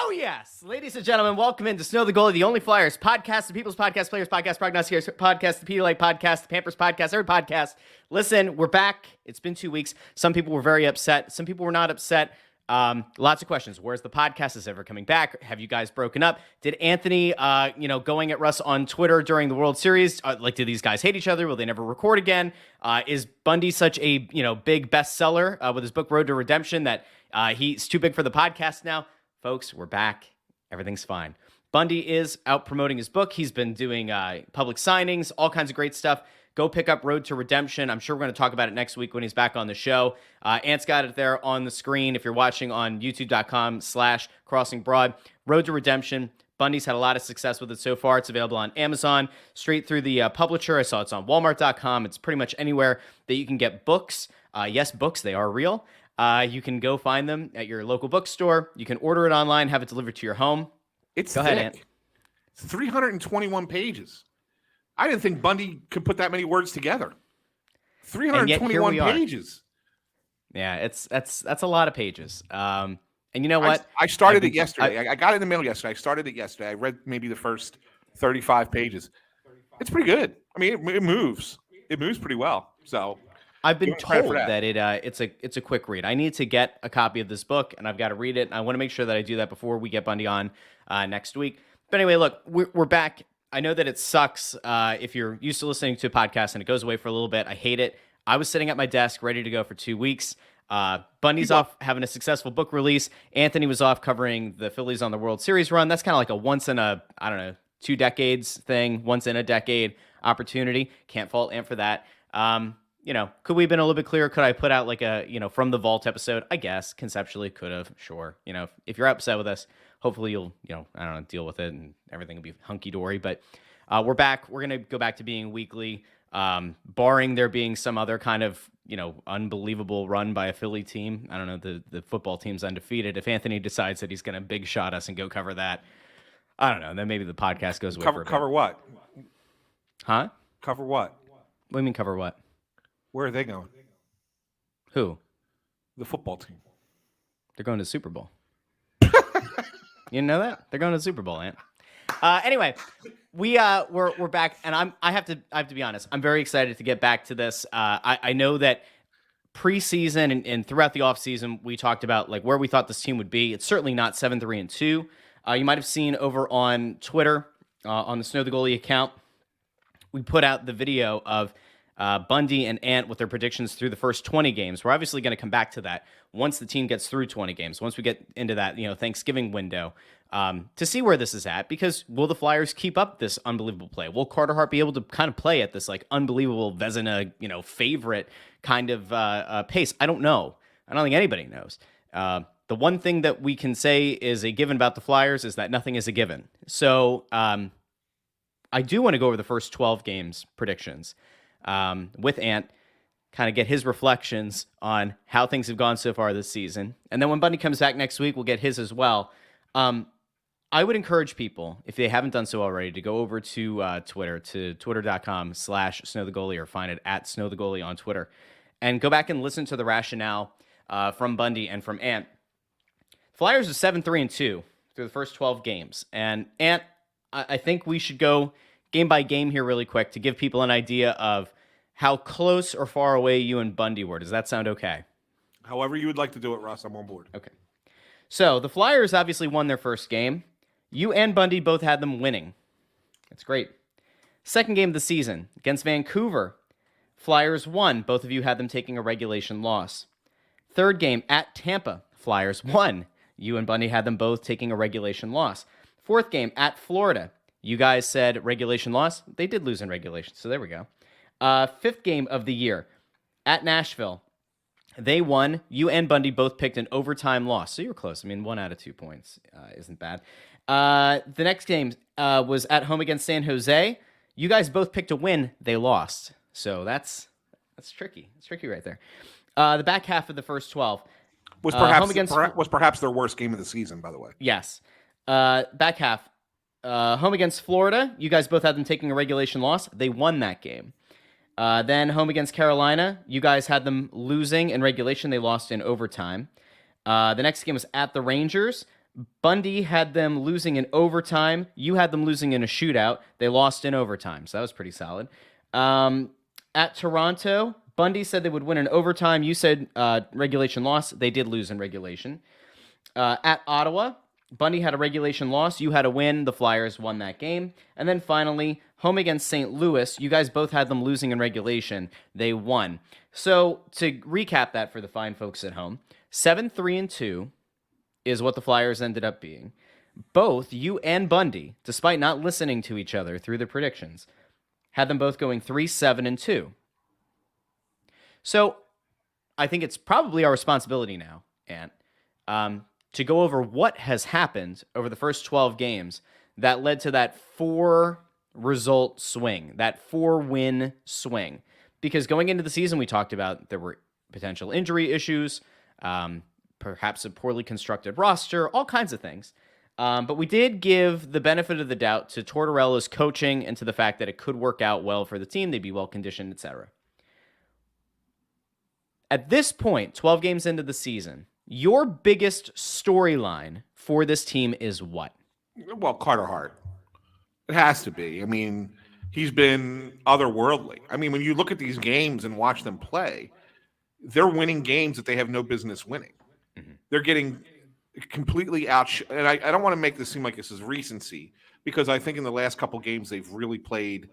Oh, yes. Ladies and gentlemen, welcome into Snow the Goalie, the only Flyers podcast, the People's Podcast, Players Podcast, Prognosticators Podcast, the Pedialyte Podcast, the Pampers Podcast, every podcast. Listen, we're back. It's been 2 weeks. Some people were very upset. Some people were not upset. Lots of questions. Where's the podcast? Is ever coming back? Have you guys broken up? Did Anthony, going at Russ on Twitter during the World Series? Do these guys hate each other? Will they never record again? Is Bundy such a, big bestseller with his book Road to Redemption that he's too big for the podcast now? Folks, we're back. Everything's fine. Bundy is out promoting his book. He's been doing public signings, all kinds of great stuff. Go pick up Road to Redemption. I'm sure we're going to talk about it next week when he's back on the show. Ant's got it there on the screen if you're watching on youtube.com/crossingbroad. Road to Redemption. Bundy's had a lot of success with it so far. It's available on Amazon, straight through the publisher. I saw it's on walmart.com. It's pretty much anywhere that you can get books. Yes, books, they are real. You can go find them at your local bookstore. You can order it online, have it delivered to your home. It's Go ahead, Ant. It's 321 pages. I didn't think Bundy could put that many words together. 321 pages. Yeah, that's a lot of pages. And you know what? I started it yesterday. I got it in the mail yesterday. I started it yesterday. I read maybe the first 35 pages. It's pretty good. I mean, it moves. It moves pretty well. So I've been told that it's a quick read. I need to get a copy of this book, and I've got to read it. And I want to make sure that I do that before we get Bundy on next week. But anyway, look, we're back. I know that it sucks if you're used to listening to a podcast and it goes away for a little bit. I hate it. I was sitting at my desk ready to go for 2 weeks. Bundy's off having a successful book release. Anthony was off covering the Phillies on the World Series run. That's kind of like a once in a, 2 decades thing, once in a decade opportunity. Can't fault Ant for that. Could we have been a little bit clearer? Could I put out like a, from the vault episode? I guess conceptually could have, sure. If you're upset with us, hopefully you'll, deal with it and everything will be hunky-dory. But we're back. We're going to go back to being weekly, barring there being some other kind of, unbelievable run by a Philly team. I don't know, the football team's undefeated. If Anthony decides that he's going to big shot us and go cover that, I don't know. Then maybe the podcast goes away for a bit. Cover what? Huh? Cover what? What do you mean cover what? Where are they going? Who? The football team. They're going to the Super Bowl. You didn't know that? They're going to the Super Bowl, Ant. Anyway, we're back, and I have to be honest. I'm very excited to get back to this. I know that preseason and throughout the offseason, we talked about like where we thought this team would be. It's certainly not 7-3-2. You might have seen over on Twitter on the Snow the Goalie account, we put out the video of Bundy and Ant with their predictions through the first 20 games. We're obviously going to come back to that once the team gets through 20 games, once we get into that, Thanksgiving window, to see where this is at, because will the Flyers keep up this unbelievable play? Will Carter Hart be able to kind of play at this like unbelievable Vezina, favorite kind of pace? I don't know. I don't think anybody knows. The one thing that we can say is a given about the Flyers is that nothing is a given. So I do want to go over the first 12 games predictions with Ant, kind of get his reflections on how things have gone so far this season. And then when Bundy comes back next week, we'll get his as well. I would encourage people, if they haven't done so already, to go over to Twitter, to twitter.com/snowthegoalie, or find it at snowthegoalie on Twitter, and go back and listen to the rationale from Bundy and from Ant. Flyers are 7-3-2 through the first 12 games. And Ant, I think we should go game by game here really quick to give people an idea of how close or far away you and Bundy were. Does that sound okay? However you would like to do it, Russ, I'm on board. Okay. So the Flyers obviously won their first game. You and Bundy both had them winning. That's great. Second game of the season against Vancouver. Flyers won. Both of you had them taking a regulation loss. Third game at Tampa. Flyers won. You and Bundy had them both taking a regulation loss. Fourth game at Florida. You guys said regulation loss. They did lose in regulation, so there we go. Fifth game of the year at Nashville. They won. You and Bundy both picked an overtime loss, so you were close. I mean, 1 out of 2 points isn't bad. The next game was at home against San Jose. You guys both picked a win. They lost, so that's tricky. It's tricky right there. The back half of the first 12 was perhaps their worst game of the season, by the way. Yes. Back half. Home against Florida, you guys both had them taking a regulation loss. They won that game. Then home against Carolina, you guys had them losing in regulation. They lost in overtime. The next game was at the Rangers. Bundy had them losing in overtime. You had them losing in a shootout. They lost in overtime, so that was pretty solid. At Toronto, Bundy said they would win in overtime. You said regulation loss. They did lose in regulation. At Ottawa, Bundy had a regulation loss. You had a win. The Flyers won that game. And then finally, home against St. Louis, you guys both had them losing in regulation. They won. So to recap that for the fine folks at home, 7-3-2 is what the Flyers ended up being. Both you and Bundy, despite not listening to each other through the predictions, had them both going 3-7-2. So I think it's probably our responsibility now, Ant, to go over what has happened over the first 12 games that led to that 4-result swing, that 4-win swing. Because going into the season, we talked about there were potential injury issues, perhaps a poorly constructed roster, all kinds of things. But we did give the benefit of the doubt to Tortorella's coaching and to the fact that it could work out well for the team. They'd be well-conditioned, etc. At this point, 12 games into the season, your biggest storyline for this team is what? Well, Carter Hart. It has to be. I mean, he's been otherworldly. I mean, when you look at these games and watch them play, they're winning games that they have no business winning. Mm-hmm. They're getting completely out. And I don't want to make this seem like this is recency, because I think in the last couple games they've really played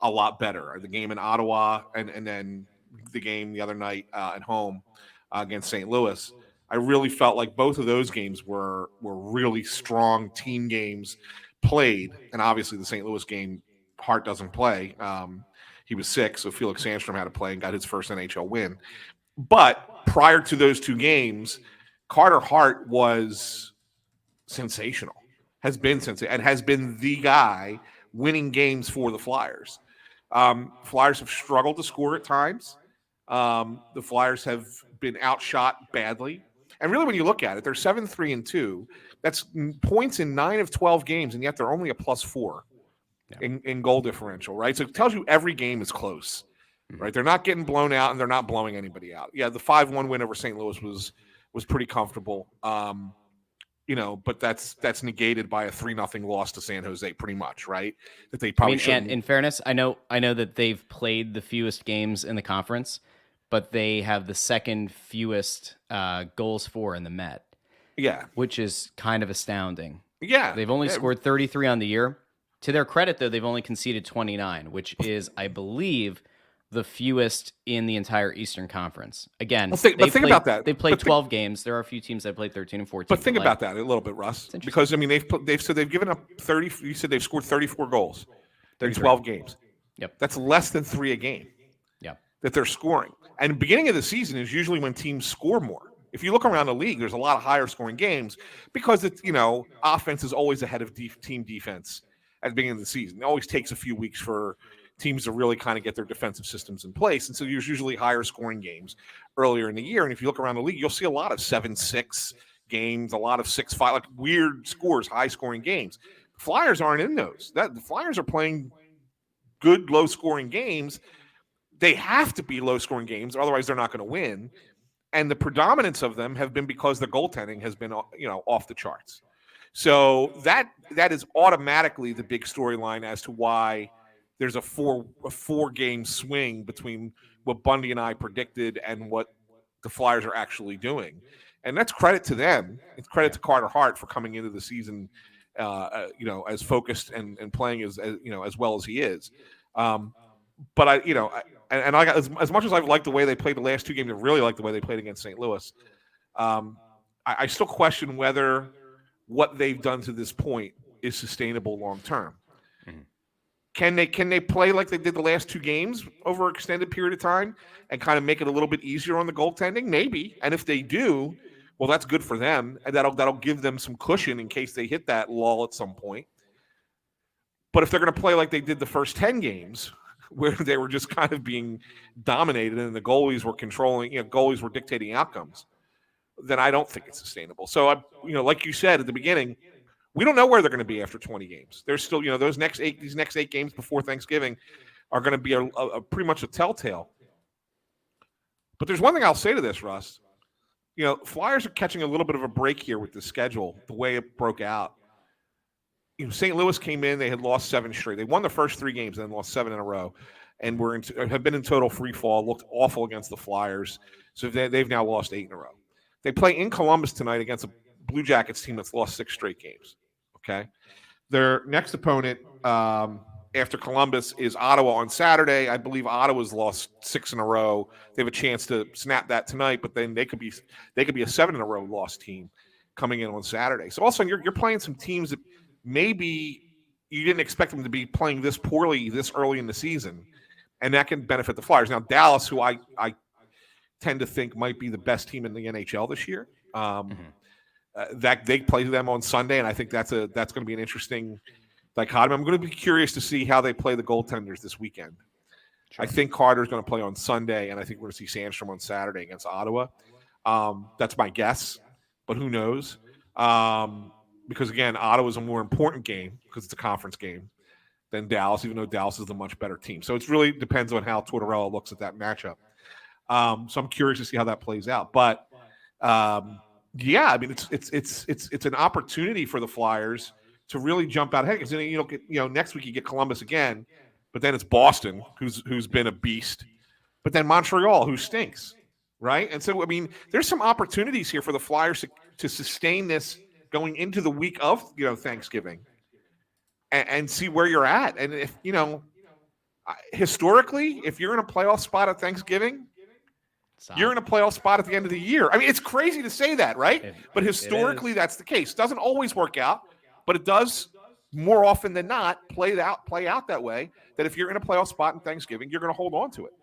a lot better. The game in Ottawa and then the game the other night at home against St. Louis. I really felt like both of those games were really strong team games played. And obviously the St. Louis game, Hart doesn't play. He was sick, so Felix Sandstrom had to play and got his first NHL win. But prior to those two games, Carter Hart was sensational, has been sensational, and has been the guy winning games for the Flyers. Flyers have struggled to score at times. The Flyers have been outshot badly. And really, when you look at it, they're 7-3-2. That's points in 9 of 12 games, and yet they're only a +4 in goal differential, right? So it tells you every game is close, right? They're not getting blown out, and they're not blowing anybody out. Yeah, the 5-1 win over St. Louis was pretty comfortable, but that's negated by a 3-0 loss to San Jose, pretty much, right? That they probably shouldn't. And in fairness, I know that they've played the fewest games in the conference, but they have the second fewest goals for in the Met. Yeah. Which is kind of astounding. Yeah. They've only scored 33 on the year. To their credit, though, they've only conceded 29, which is, I believe, the fewest in the entire Eastern Conference. Again, think about that. They've played 12 games. There are a few teams that played 13 and 14. But think about that a little bit, Russ. Because, I mean, they've said they've given up 30. You said they've scored 34 goals in 12 games. Yep. That's less than 3 a game. Yep. That they're scoring. And the beginning of the season is usually when teams score more. If you look around the league, there's a lot of higher scoring games because it's, offense is always ahead of team defense at the beginning of the season. It always takes a few weeks for teams to really kind of get their defensive systems in place. And so there's usually higher scoring games earlier in the year. And if you look around the league, you'll see a lot of 7-6 games, a lot of 6-5, like weird scores, high scoring games. The Flyers aren't in those. The Flyers are playing good, low scoring games. They have to be low scoring games, otherwise they're not going to win. And the predominance of them have been because the goaltending has been, off the charts. So that is automatically the big storyline as to why there's a four-game swing between what Bundy and I predicted and what the Flyers are actually doing. And that's credit to them. It's credit to Carter Hart for coming into the season, as focused and playing as well as he is. But I got as much as I've liked the way they played the last two games, I really like the way they played against St. Louis. I still question whether what they've done to this point is sustainable long term. Mm-hmm. Can they play like they did the last two games over an extended period of time and kind of make it a little bit easier on the goaltending? Maybe. And if they do, well, that's good for them, and that'll give them some cushion in case they hit that lull at some point. But if they're going to play like they did the first 10 games, where they were just kind of being dominated and the goalies were controlling, goalies were dictating outcomes, then I don't think it's sustainable. So, like you said at the beginning, we don't know where they're going to be after 20 games. There's still, these next 8 games before Thanksgiving are going to be a pretty much a telltale. But there's one thing I'll say to this, Russ. Flyers are catching a little bit of a break here with the schedule, the way it broke out. St. Louis came in; they had lost 7 straight. They won the first 3 games, then lost 7 in a row, and have been in total free fall. Looked awful against the Flyers, so they've now lost 8 in a row. They play in Columbus tonight against a Blue Jackets team that's lost 6 straight games. Okay, their next opponent after Columbus is Ottawa on Saturday. I believe Ottawa's lost 6 in a row. They have a chance to snap that tonight, but then they could be a 7 in a row loss team coming in on Saturday. So also you're playing some teams that maybe you didn't expect them to be playing this poorly this early in the season, and that can benefit the Flyers. Now Dallas, who I tend to think might be the best team in the NHL this year. That they play them on Sunday, and I think that's going to be an interesting dichotomy. I'm going to be curious to see how they play the goaltenders this weekend. Sure. I think Carter's going to play on Sunday, and I think we're going to see Sandstrom on Saturday against Ottawa. That's my guess, but who knows? Because again, Ottawa's a more important game because it's a conference game than Dallas, even though Dallas is the much better team. So it really depends on how Tortorella looks at that matchup. So I'm curious to see how that plays out, but. Yeah, I mean it's an opportunity for the Flyers to really jump out ahead because next week you get Columbus again, but then it's Boston who's been a beast, but then Montreal who stinks, right? And so I mean there's some opportunities here for the Flyers to sustain this going into the week of Thanksgiving and see where you're at. And if historically, if you're in a playoff spot at Thanksgiving. You're in a playoff spot at the end of the year. I mean, it's crazy to say that, right? But historically, that's the case. Doesn't always work out, but it does more often than not play out that way. That if you're in a playoff spot in Thanksgiving, you're going to hold on to it.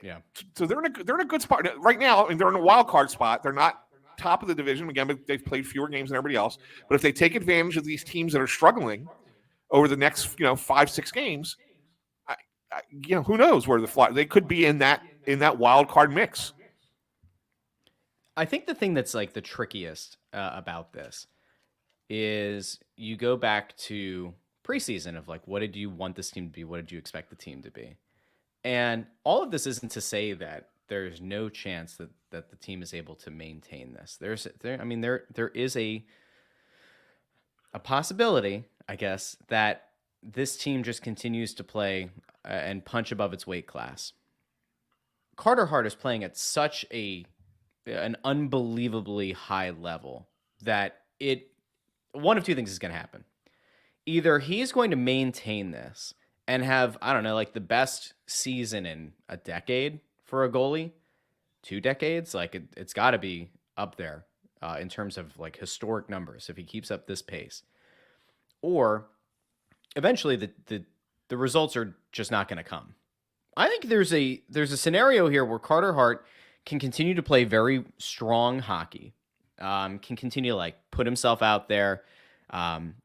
Yeah. So they're in a good spot right now. I mean, they're in a wild card spot. They're not top of the division again. But they've played fewer games than everybody else. But if they take advantage of these teams that are struggling over the next 5-6 games, who knows where they could be in that wild card mix. I think the thing that's like the trickiest about this is you go back to preseason of like, what did you want this team to be? What did you expect the team to be? And all of this isn't to say that there's no chance that the team is able to maintain this. There is a possibility, I guess, that this team just continues to play and punch above its weight class. Carter Hart is playing at such an unbelievably high level that one of two things is going to happen. Either he's going to maintain this and have, I don't know, like the best season in a decade for a goalie, 2 decades. Like it's got to be up there in terms of like historic numbers if he keeps up this pace. Or eventually the results are just not going to come. I think there's a scenario here where Carter Hart can continue to play very strong hockey, can continue to like put himself out there,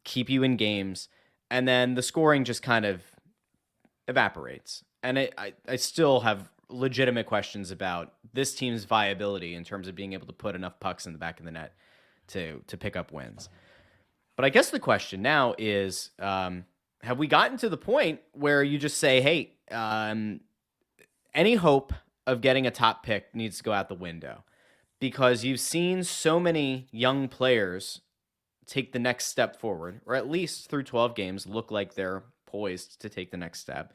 keep you in games, and then the scoring just kind of evaporates. And I still have legitimate questions about this team's viability in terms of being able to put enough pucks in the back of the net to pick up wins. But I guess the question now is, have we gotten to the point where you just say, hey, any hope of getting a top pick needs to go out the window? Because you've seen so many young players take the next step forward, or at least through 12 games look like they're poised to take the next step.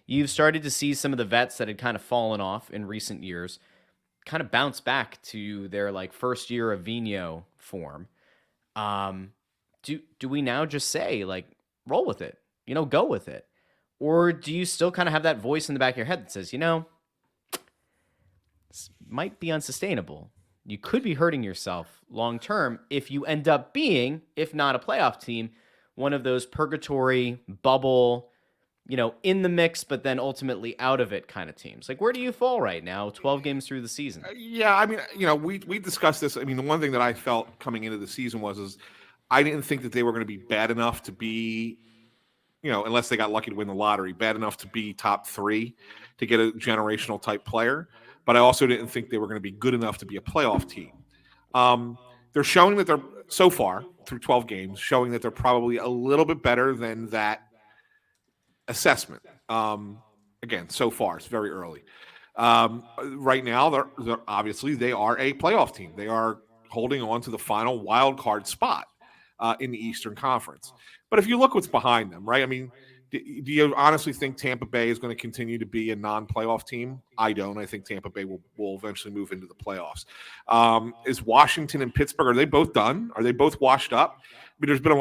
You've started to see some of the vets that had kind of fallen off in recent years kind of bounce back to their like first year of Vigneault form. Do we now just say like roll with it, go with it? Or do you still kind of have that voice in the back of your head that says, this might be unsustainable. You could be hurting yourself long term if you end up being, if not a playoff team, one of those purgatory bubble, in the mix, but then ultimately out of it kind of teams. Like, where do you fall right now, 12 games through the season? Yeah, I mean, we discussed this. I mean, the one thing that I felt coming into the season is I didn't think that they were going to be bad enough to be, unless they got lucky to win the lottery, bad enough to be top 3 to get a generational type player. But I also didn't think they were going to be good enough to be a playoff team. They're showing that they're, so far, through 12 games, showing that they're probably a little bit better than that assessment. Again, so far, it's very early. Right now, they're obviously they are a playoff team. They are holding on to the final wild card spot in the Eastern Conference. But if you look what's behind them, right? I mean, do you honestly think Tampa Bay is going to continue to be a non-playoff team? I don't. I think Tampa Bay will eventually move into the playoffs. Is Washington and Pittsburgh, are they both done? Are they both washed up? I mean, there's been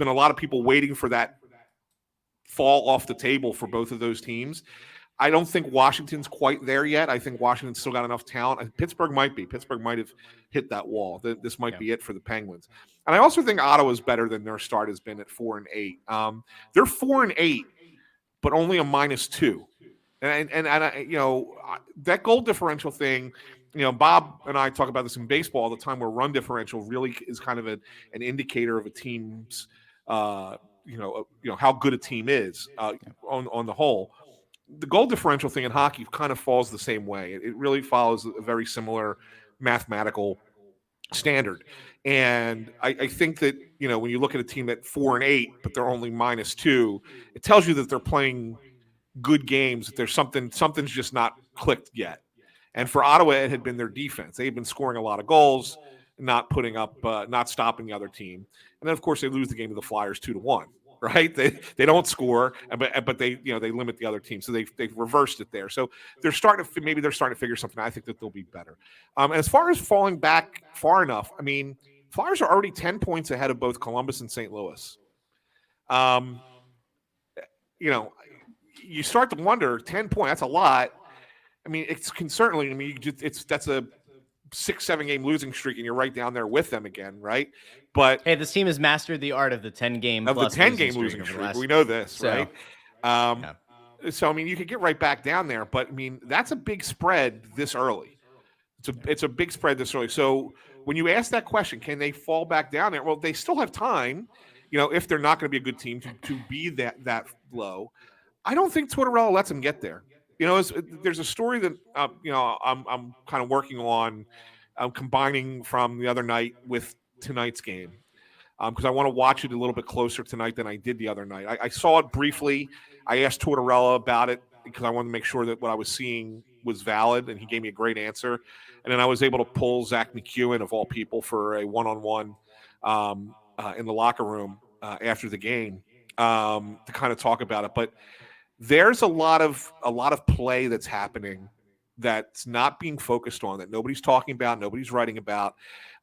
a lot of people waiting for that fall off the table for both of those teams. I don't think Washington's quite there yet. I think Washington's still got enough talent. Pittsburgh might be. Pittsburgh might have hit that wall. This might be it for the Penguins. And I also think Ottawa's better than their start has been at 4-8. They're 4-8, but only a -2. And that goal differential thing. Bob and I talk about this in baseball all the time, where run differential really is kind of an indicator of a team's, how good a team is on the whole. The goal differential thing in hockey kind of falls the same way. It really follows a very similar mathematical standard. And I think that, when you look at a team at 4-8, but they're only -2, it tells you that they're playing good games. That there's something's just not clicked yet. And for Ottawa, it had been their defense. They had been scoring a lot of goals, not stopping the other team. And then, of course, they lose the game to the Flyers 2-1. Right? They don't score, but they limit the other team. So they've reversed it there. So they're starting to figure something out. I think that they'll be better. And as far as falling back far enough, I mean, Flyers are already 10 points ahead of both Columbus and St. Louis. You start to wonder, 10 points, that's a lot. I mean, that's a 6-7 game losing streak, and you're right down there with them again, right? But hey, this team has mastered the art of the 10 game losing streak. We know this, right? Yeah. So I mean, you could get right back down there, but I mean, that's a big spread this early. It's a big spread this early. So when you ask that question, can they fall back down there? Well, they still have time, if they're not going to be a good team to be that low. I don't think Tortorella lets them get there. There's a story that I'm kind of working on, combining from the other night with tonight's game, because I want to watch it a little bit closer tonight than I did the other night. I saw it briefly. I asked Tortorella about it because I wanted to make sure that what I was seeing was valid, and he gave me a great answer. And then I was able to pull Zach McEwen, of all people, for a one-on-one in the locker room after the game to kind of talk about it. But there's a lot of play that's happening that's not being focused on, that nobody's talking about, nobody's writing about,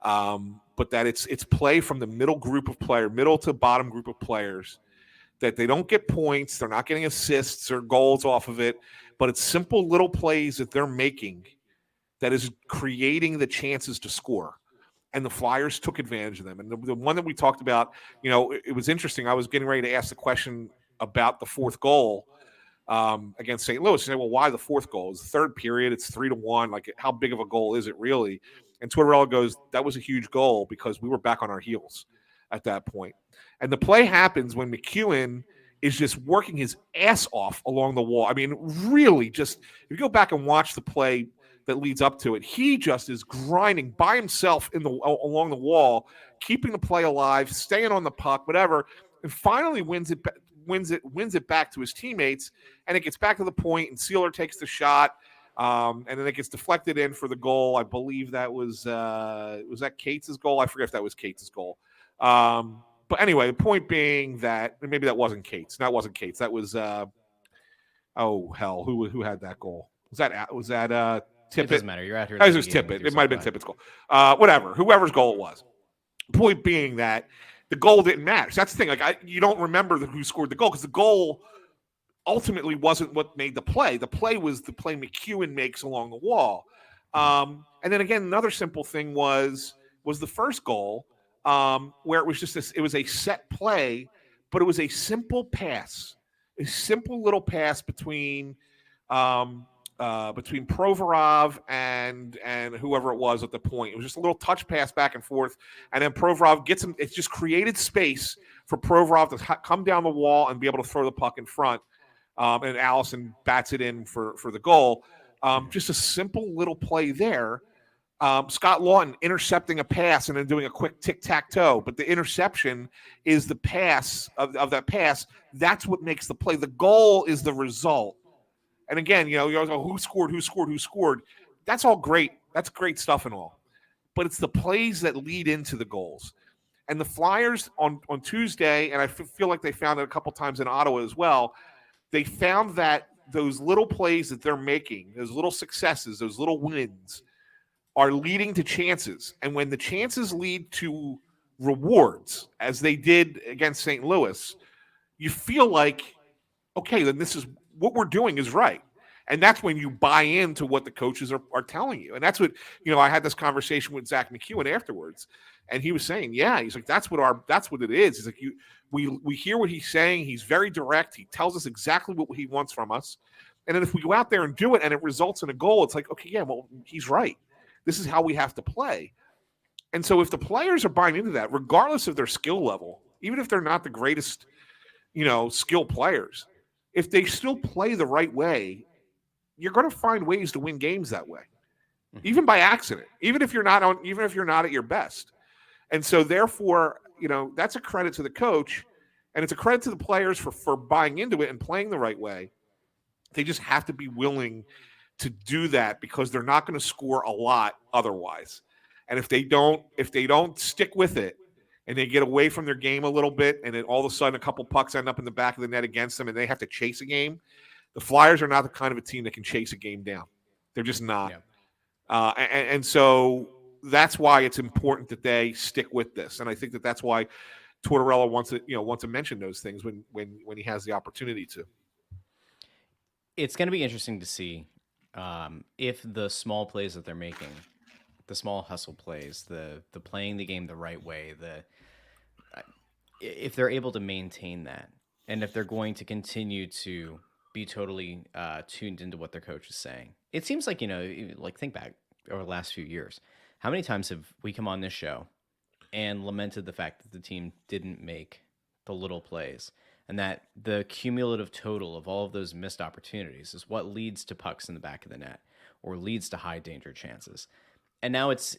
but that it's play from the middle to bottom group of players, that they don't get points, they're not getting assists or goals off of it, but it's simple little plays that they're making that is creating the chances to score. And the Flyers took advantage of them. And the one that we talked about, it was interesting. I was getting ready to ask the question about the fourth goal against St. Louis. You say, well, why the fourth goal? It's the third period. It's 3-1. Like, how big of a goal is it really? And Tortorella goes, that was a huge goal because we were back on our heels at that point. And the play happens when McEwen is just working his ass off along the wall. I mean, really, just if you go back and watch the play that leads up to it, he just is grinding by himself along the wall, keeping the play alive, staying on the puck, whatever, and finally wins it back to his teammates, and it gets back to the point, and Sealer takes the shot, and then it gets deflected in for the goal. I believe that was that Cates' goal? I forget if that was Cates' goal. But anyway, the point being that maybe that wasn't Cates. That wasn't Cates. That was who had that goal? Was that Tippett? It doesn't matter. You're out here. It was Tippett. It might have been Tippett's goal. Whatever. Whoever's goal it was. Point being that the goal didn't matter. So that's the thing. Like, you don't remember who scored the goal, because the goal ultimately wasn't what made the play. The play was the play McEwen makes along the wall. And then again, another simple thing was the first goal, where it was just it was a set play, but it was a simple pass, a simple little pass between Provorov and whoever it was at the point. It was just a little touch pass back and forth, and then Provorov gets him. It just created space for Provorov to come down the wall and be able to throw the puck in front, and Allison bats it in for the goal. Just a simple little play there. Scott Lawton intercepting a pass and then doing a quick tic-tac-toe, but the interception is the pass of that pass. That's what makes the play. The goal is the result. And again, you always go, who scored? That's all great. That's great stuff and all. But it's the plays that lead into the goals. And the Flyers on Tuesday, and I feel like they found it a couple times in Ottawa as well, they found that those little plays that they're making, those little successes, those little wins, are leading to chances. And when the chances lead to rewards, as they did against St. Louis, you feel like, okay, then this is what we're doing is right. And that's when you buy into what the coaches are telling you. And that's what, I had this conversation with Zach McEwen afterwards. And he was saying, yeah, he's like, that's what it is. He's like, we hear what he's saying. He's very direct. He tells us exactly what he wants from us. And then if we go out there and do it and it results in a goal, it's like, okay, yeah, well, he's right. This is how we have to play. And so if the players are buying into that, regardless of their skill level, even if they're not the greatest, skill players, if they still play the right way, you're going to find ways to win games that way, even by accident, even if you're not at your best. And so therefore, that's a credit to the coach, and it's a credit to the players for buying into it and playing the right way. They just have to be willing to do that because they're not going to score a lot otherwise. And if they don't stick with it and they get away from their game a little bit, and then all of a sudden a couple pucks end up in the back of the net against them and they have to chase a game, the Flyers are not the kind of a team that can chase a game down. They're just not. Yeah. And so that's why it's important that they stick with this. And I think that's why Tortorella wants to mention those things when he has the opportunity to. It's going to be interesting to see if the small plays that they're making, the small hustle plays, the playing the game the right way, if they're able to maintain that, and if they're going to continue to be totally tuned into what their coach is saying. It seems like, think back over the last few years. How many times have we come on this show and lamented the fact that the team didn't make the little plays, and that the cumulative total of all of those missed opportunities is what leads to pucks in the back of the net or leads to high danger chances. And now it's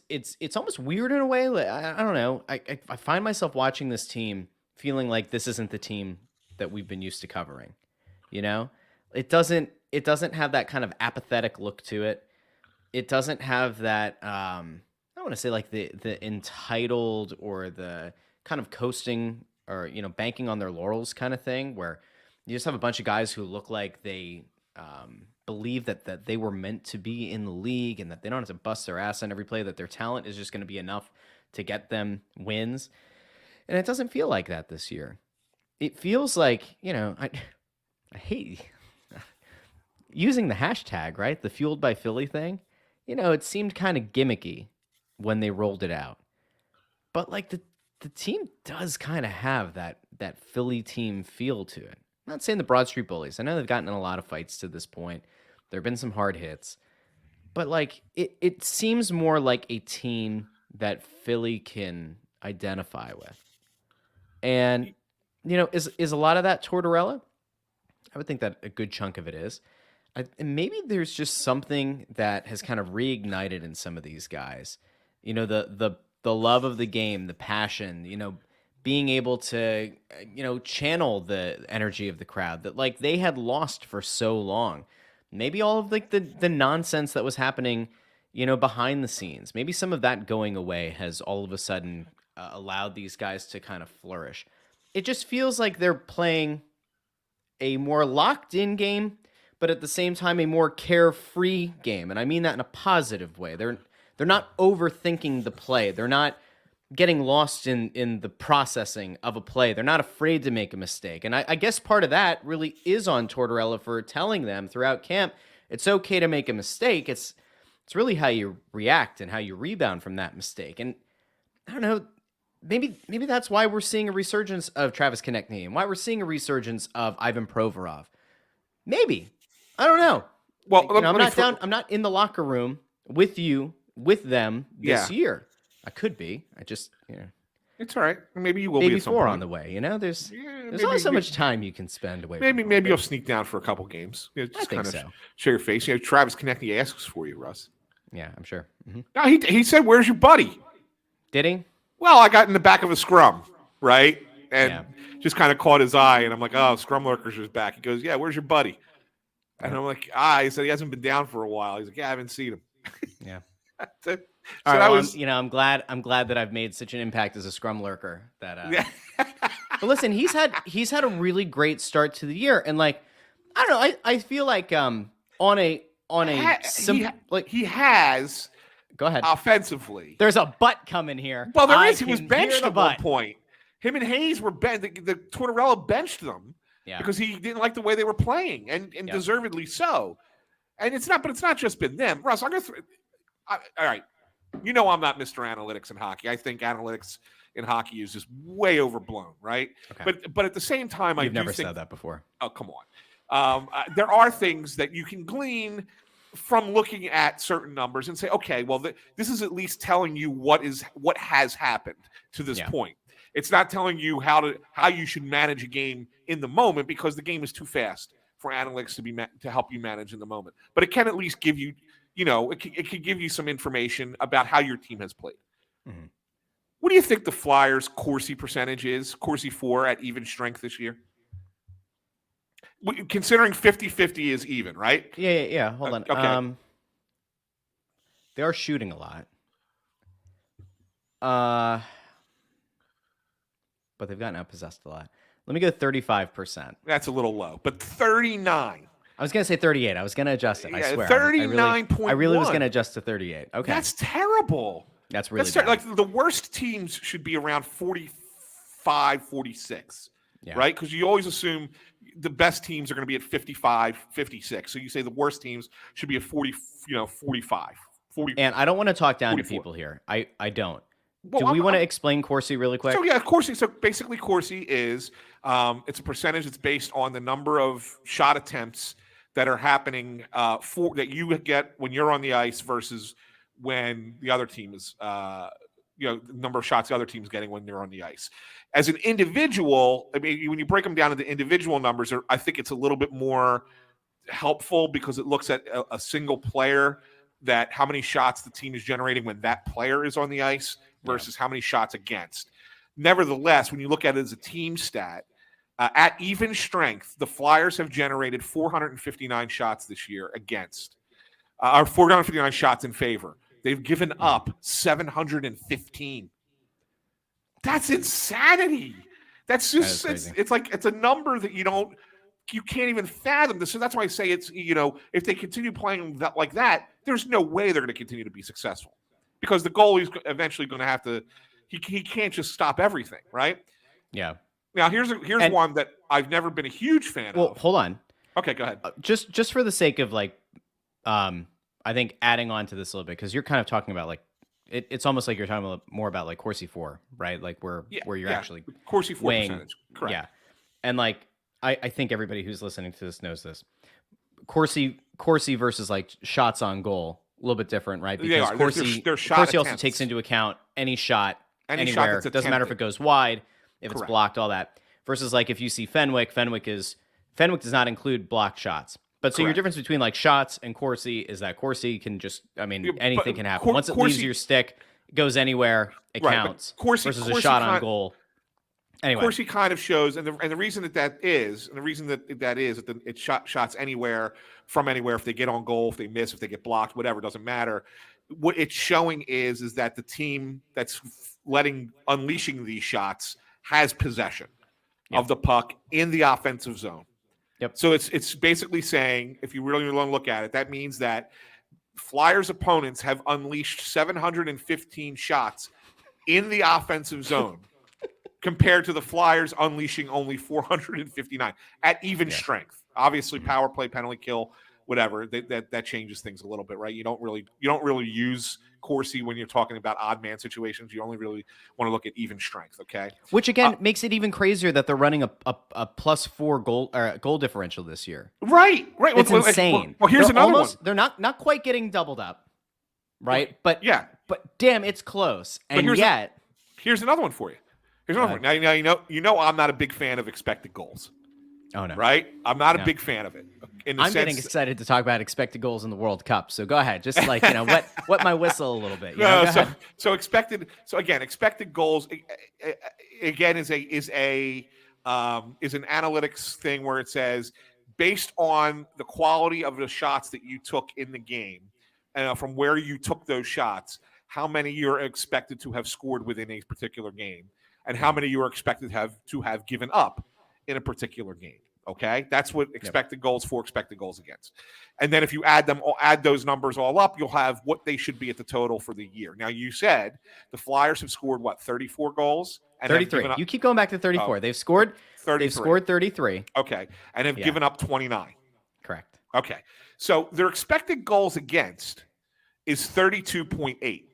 almost weird in a way. Like, I don't know. I find myself watching this team feeling like this isn't the team that we've been used to covering. It doesn't have that kind of apathetic look to it. It doesn't have that I don't want to say like the entitled or the kind of coasting or banking on their laurels kind of thing, where you just have a bunch of guys who look like they believe that they were meant to be in the league and that they don't have to bust their ass on every play, that their talent is just going to be enough to get them wins. And it doesn't feel like that this year. It feels like, I hate using the hashtag, right? The Fueled by Philly thing. It seemed kind of gimmicky when they rolled it out. But like the team does kind of have that Philly team feel to it. I'm not saying the Broad Street Bullies. I know they've gotten in a lot of fights to this point. There have been some hard hits. But like it seems more like a team that Philly can identify with. And is a lot of that Tortorella? I would think that a good chunk of it is. And maybe there's just something that has kind of reignited in some of these guys. The love of the game, the passion, being able to, channel the energy of the crowd that like they had lost for so long. Maybe all of like the nonsense that was happening, behind the scenes, maybe some of that going away has all of a sudden allowed these guys to kind of flourish. It just feels like they're playing a more locked in game, but at the same time, a more carefree game. And I mean that in a positive way. They're not overthinking the play. They're not getting lost in the processing of a play. They're not afraid to make a mistake. And I guess part of that really is on Tortorella for telling them throughout camp, it's okay to make a mistake. It's really how you react and how you rebound from that mistake. And I don't know, maybe that's why we're seeing a resurgence of Travis Konechny and why we're seeing a resurgence of Ivan Provorov. Maybe. I don't know. Well, I'm not in the locker room with them this year. I could be. I just, it's all right. Maybe you will be at some four point. on the way. There's only so much time you can spend away. Maybe you'll sneak down for a couple games. Just I think kind of so. Show your face. Travis Konechny asks for you, Russ. Yeah, I'm sure. Mm-hmm. No, he said, "Where's your buddy?" Did he? Well, I got in the back of a scrum, right, and just kind of caught his eye, and I'm like, "Oh, Scrum Lurkers is back." He goes, "Yeah, where's your buddy?" And I'm like, he said he hasn't been down for a while. He's like, yeah, I haven't seen him. Yeah. So All right, that well, was, I'm glad that I've made such an impact as a scrum lurker that yeah. But listen, he's had a really great start to the year, and like I don't know, I feel like He has go ahead. offensively. There's a butt coming here. Well, there I is. He was can benched hear the at one butt. point. Him and Hayes were benched. The Tortorella benched them because he didn't like the way they were playing, and deservedly so. And it's not just been them. Russ, I'm gonna. All right, I'm not Mr. Analytics in hockey. I think analytics in hockey is just way overblown, right? Okay. But at the same time, You've never said that before. Oh, come on. There are things that you can glean from looking at certain numbers and say, okay, well, this is at least telling you what has happened to this point. It's not telling you how you should manage a game in the moment because the game is too fast for analytics to help you manage in the moment. But it can at least give you, it can give you some information about how your team has played. Mm-hmm. What do you think the Flyers' Corsi percentage is? Corsi 4 at even strength this year? Considering 50-50 is even, right? Yeah. Hold on. Okay. They are shooting a lot. But they've gotten outpossessed a lot. Let me go 35%. That's a little low, but 39. I was going to say 38. I was going to adjust it. I swear. 39.1. I really was going to adjust to 38. Okay. That's terrible. That's really bad. Like the worst teams should be around 45, 46, right? Because you always assume the best teams are going to be at 55, 56. So you say the worst teams should be at 40, 45, 40. And I don't want to talk down 44. to people here. I don't. Well, Do we want to explain Corsi really quick? So Corsi. So basically, Corsi is it's a percentage that's based on the number of shot attempts that are happening that you get when you're on the ice versus when the other team is, the number of shots the other team's getting when they're on the ice. As an individual, I mean, when you break them down into individual numbers, I think it's a little bit more helpful because it looks at a single player, that how many shots the team is generating when that player is on the ice versus how many shots against. Nevertheless, when you look at it as a team stat, at even strength, the Flyers have generated 459 shots this year against, or 459 shots in favor. They've given up 715. That's insanity. That's just, it's like, it's a number that you can't even fathom this. So that's why I say it's, if they continue playing like that, there's no way they're going to continue to be successful because the goalie's eventually going to have to, he can't just stop everything, right? Yeah. Now here's one that I've never been a huge fan of. Well, hold on. Okay, go ahead. Just for the sake of like, I think adding on to this a little bit, because you're kind of talking about like, it's almost like you're talking more about like Corsi 4, right? Like where you're actually Corsi 4 weighing, percentage. Correct. Yeah. And like, I think everybody who's listening to this knows this. Corsi versus like shots on goal, a little bit different, right? Because Corsi also takes into account any shot anywhere. It doesn't matter if it goes wide, if it's blocked, all that. Versus like if you see Fenwick does not include blocked shots. But so your difference between like shots and Corsi is that Corsi can just, anything can happen. Once it leaves your stick, it goes anywhere, it counts. Versus a shot on goal. Anyway. Corsi kind of shows, and the reason that is that it shots anywhere from anywhere. If they get on goal, if they miss, if they get blocked, whatever, doesn't matter. What it's showing is that the team that's unleashing these shots has possession of the puck in the offensive zone. Yep. So it's basically saying, if you really want to look at it, that means that Flyers opponents have unleashed 715 shots in the offensive zone. Compared to the Flyers unleashing only 459 at even strength. Obviously, power play, penalty kill, whatever, that changes things a little bit, right? You don't really use Corsi when you're talking about odd man situations. You only really want to look at even strength, okay? Which again makes it even crazier that they're running a +4 goal differential this year. Right. It's insane. Well, here's another one. They're not quite getting doubled up, right? But damn, it's close. And here's another one for you. Here's another one. Now you know I'm not a big fan of expected goals. Oh no. Right? I'm not a big fan of it. I'm getting excited to talk about expected goals in the World Cup. So go ahead. Just like, wet my whistle a little bit. Expected goals again is an analytics thing where it says based on the quality of the shots that you took in the game, and from where you took those shots, how many you're expected to have scored within a particular game, and how many you are expected to have given up in a particular game. Okay, that's what expected goals for, expected goals against, and then if you add those numbers all up, you'll have what they should be at the total for the year. Now, you said the Flyers have scored 34 goals and 33. You keep going back to 34. They've scored 33. They've scored 33. Okay, and have given up 29. Correct. Okay, so their expected goals against is 32.8.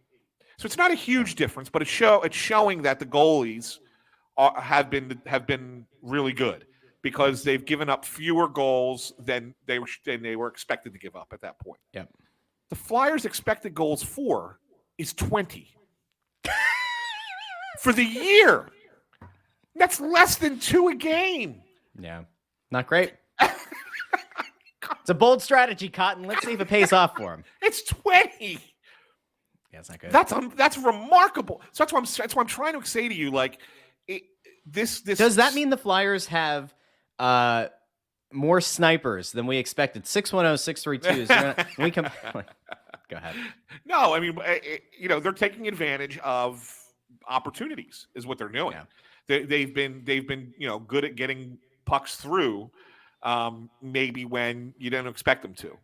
So it's not a huge difference, but it's showing that the goalies have been really good, because they've given up fewer goals than they were expected to give up at that point. Yep. The Flyers' expected goals for is 20 for the year. That's less than 2 a game. Yeah, not great. It's a bold strategy, Cotton. Let's see if it pays off for him. It's 20. Yeah, it's not good. That's remarkable. So that's what I'm trying to say to you. Like, this. Does that mean the Flyers have more snipers than we expected? 610-632. We can go ahead. No, I mean, they're taking advantage of opportunities, is what they're doing. Yeah. They've been good at getting pucks through, maybe when you don't expect them to.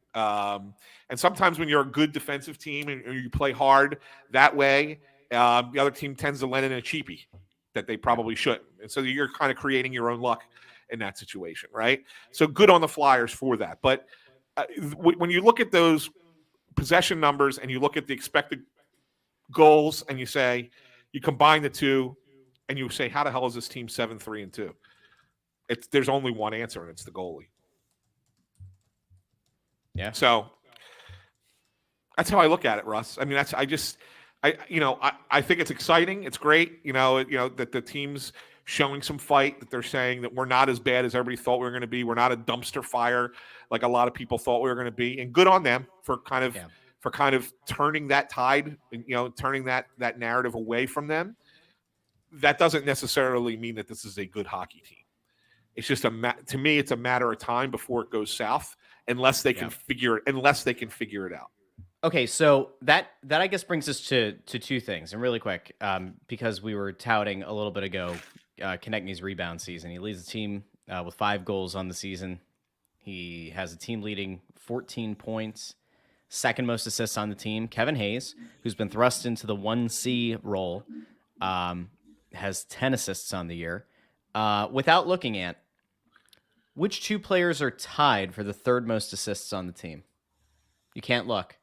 And sometimes when you're a good defensive team and you play hard that way, the other team tends to lend in a cheapie that they probably shouldn't. And so you're kind of creating your own luck in that situation, right? So good on the Flyers for that. But when you look at those possession numbers and you look at the expected goals and you combine the two and you say, how the hell is this team 7-3-2? There's only one answer, and it's the goalie. Yeah. So that's how I look at it, Russ. I mean, I think it's exciting. It's great, that the team's showing some fight, that they're saying that we're not as bad as everybody thought we were going to be. We're not a dumpster fire like a lot of people thought we were going to be. And good on them for kind of turning that tide, turning that narrative away from them. That doesn't necessarily mean that this is a good hockey team. It's just to me, it's a matter of time before it goes south, unless they can figure it out. Okay, so that I guess brings us to two things, and really quick, because we were touting a little bit ago Konechny's rebound season. He leads the team with 5 goals on the season. He has a team leading 14 points, second most assists on the team. Kevin Hayes, who's been thrust into the 1C role, has 10 assists on the year. Without looking at, which 2 players are tied for the third most assists on the team? You can't look.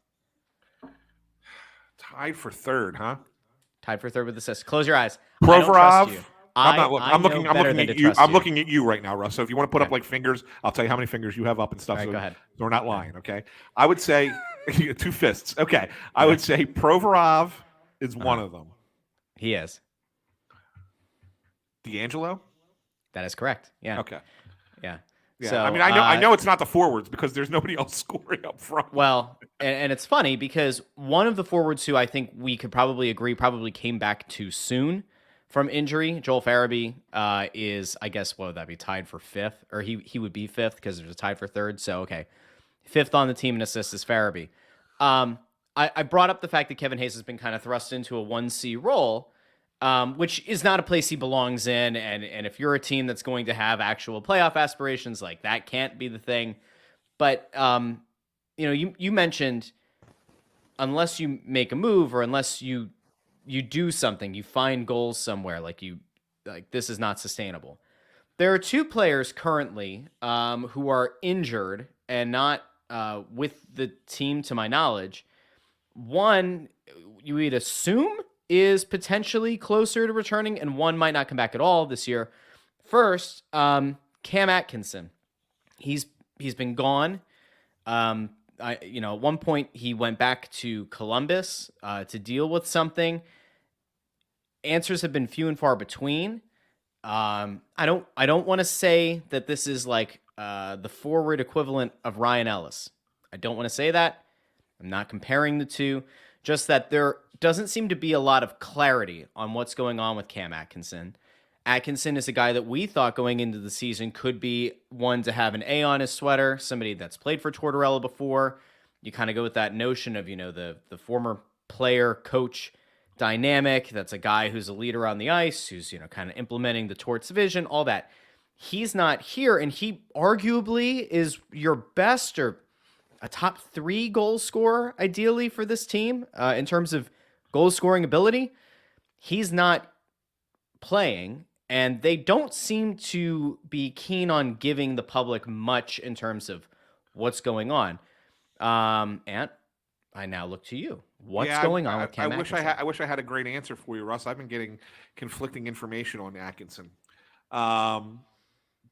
Tied for third, huh? Tied for third with assists. Close your eyes. Provorov. I'm looking at you. I'm looking at you right now, Russ. So if you want to put up like fingers, I'll tell you how many fingers you have up and stuff. All right, go ahead. So we're not lying, okay? I would say 2 fists. Okay. I would say Provorov is one of them. He is. D'Angelo? That is correct. Yeah. Okay. Yeah. Yeah. So, I mean, I know it's not the forwards because there's nobody else scoring up front. Well, and it's funny because one of the forwards who I think we could probably agree probably came back too soon from injury, Joel Farabee, is, I guess, what would that be, tied for 5th? Or he would be 5th because there's a tied for 3rd. So, okay. 5th on the team in assists is Farabee. I brought up the fact that Kevin Hayes has been kind of thrust into a 1C role, which is not a place he belongs in. And if you're a team that's going to have actual playoff aspirations, like that can't be the thing. But, you mentioned unless you make a move or unless you do something, you find goals somewhere, like this is not sustainable. There are 2 players currently who are injured and not with the team, to my knowledge. One, you would assume is potentially closer to returning, and one might not come back at all this year. First, Cam Atkinson. He's been gone. At one point he went back to Columbus to deal with something. Answers have been few and far between. I don't want to say that this is like the forward equivalent of Ryan Ellis. I don't want to say that. I'm not comparing the two. Just that there doesn't seem to be a lot of clarity on what's going on with Cam Atkinson. Atkinson is a guy that we thought going into the season could be one to have an A on his sweater, somebody that's played for Tortorella before. You kind of go with that notion of, the former player coach dynamic. That's a guy who's a leader on the ice, who's, kind of implementing the Torts vision, all that. He's not here, and he arguably is your best or a top 3 goal scorer, ideally, for this team in terms of goal scoring ability. He's not playing, and they don't seem to be keen on giving the public much in terms of what's going on. Ant, I now look to you. What's going on with Cam Atkinson? I wish I had a great answer for you, Russ. I've been getting conflicting information on Atkinson,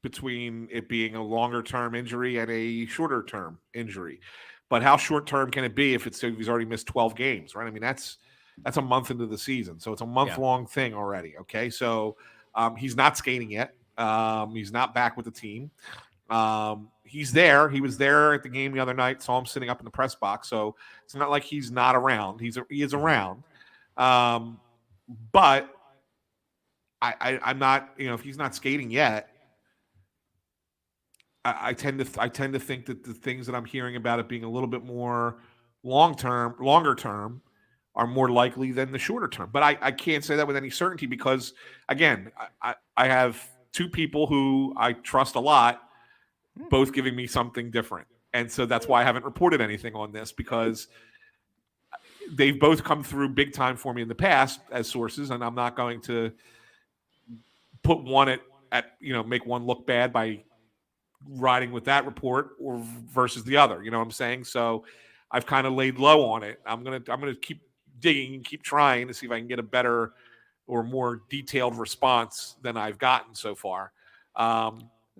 between it being a longer-term injury and a shorter-term injury. But how short-term can it be if he's already missed 12 games, right? I mean, that's a month into the season, so it's a month-long thing already. Okay, so he's not skating yet. He's not back with the team. He's there. He was there at the game the other night. Saw him sitting up in the press box. So it's not like he's not around. He is around. But I'm not. If he's not skating yet, I tend to think that the things that I'm hearing about it being a little bit more longer term, are more likely than the shorter term. But I can't say that with any certainty because, again, I have 2 people who I trust a lot, both giving me something different. And so that's why I haven't reported anything on this, because they've both come through big time for me in the past as sources, and I'm not going to put one at make one look bad by riding with that report or versus the other. You know what I'm saying? So I've kind of laid low on it. I'm gonna keep digging and keep trying to see if I can get a better or more detailed response than I've gotten so far.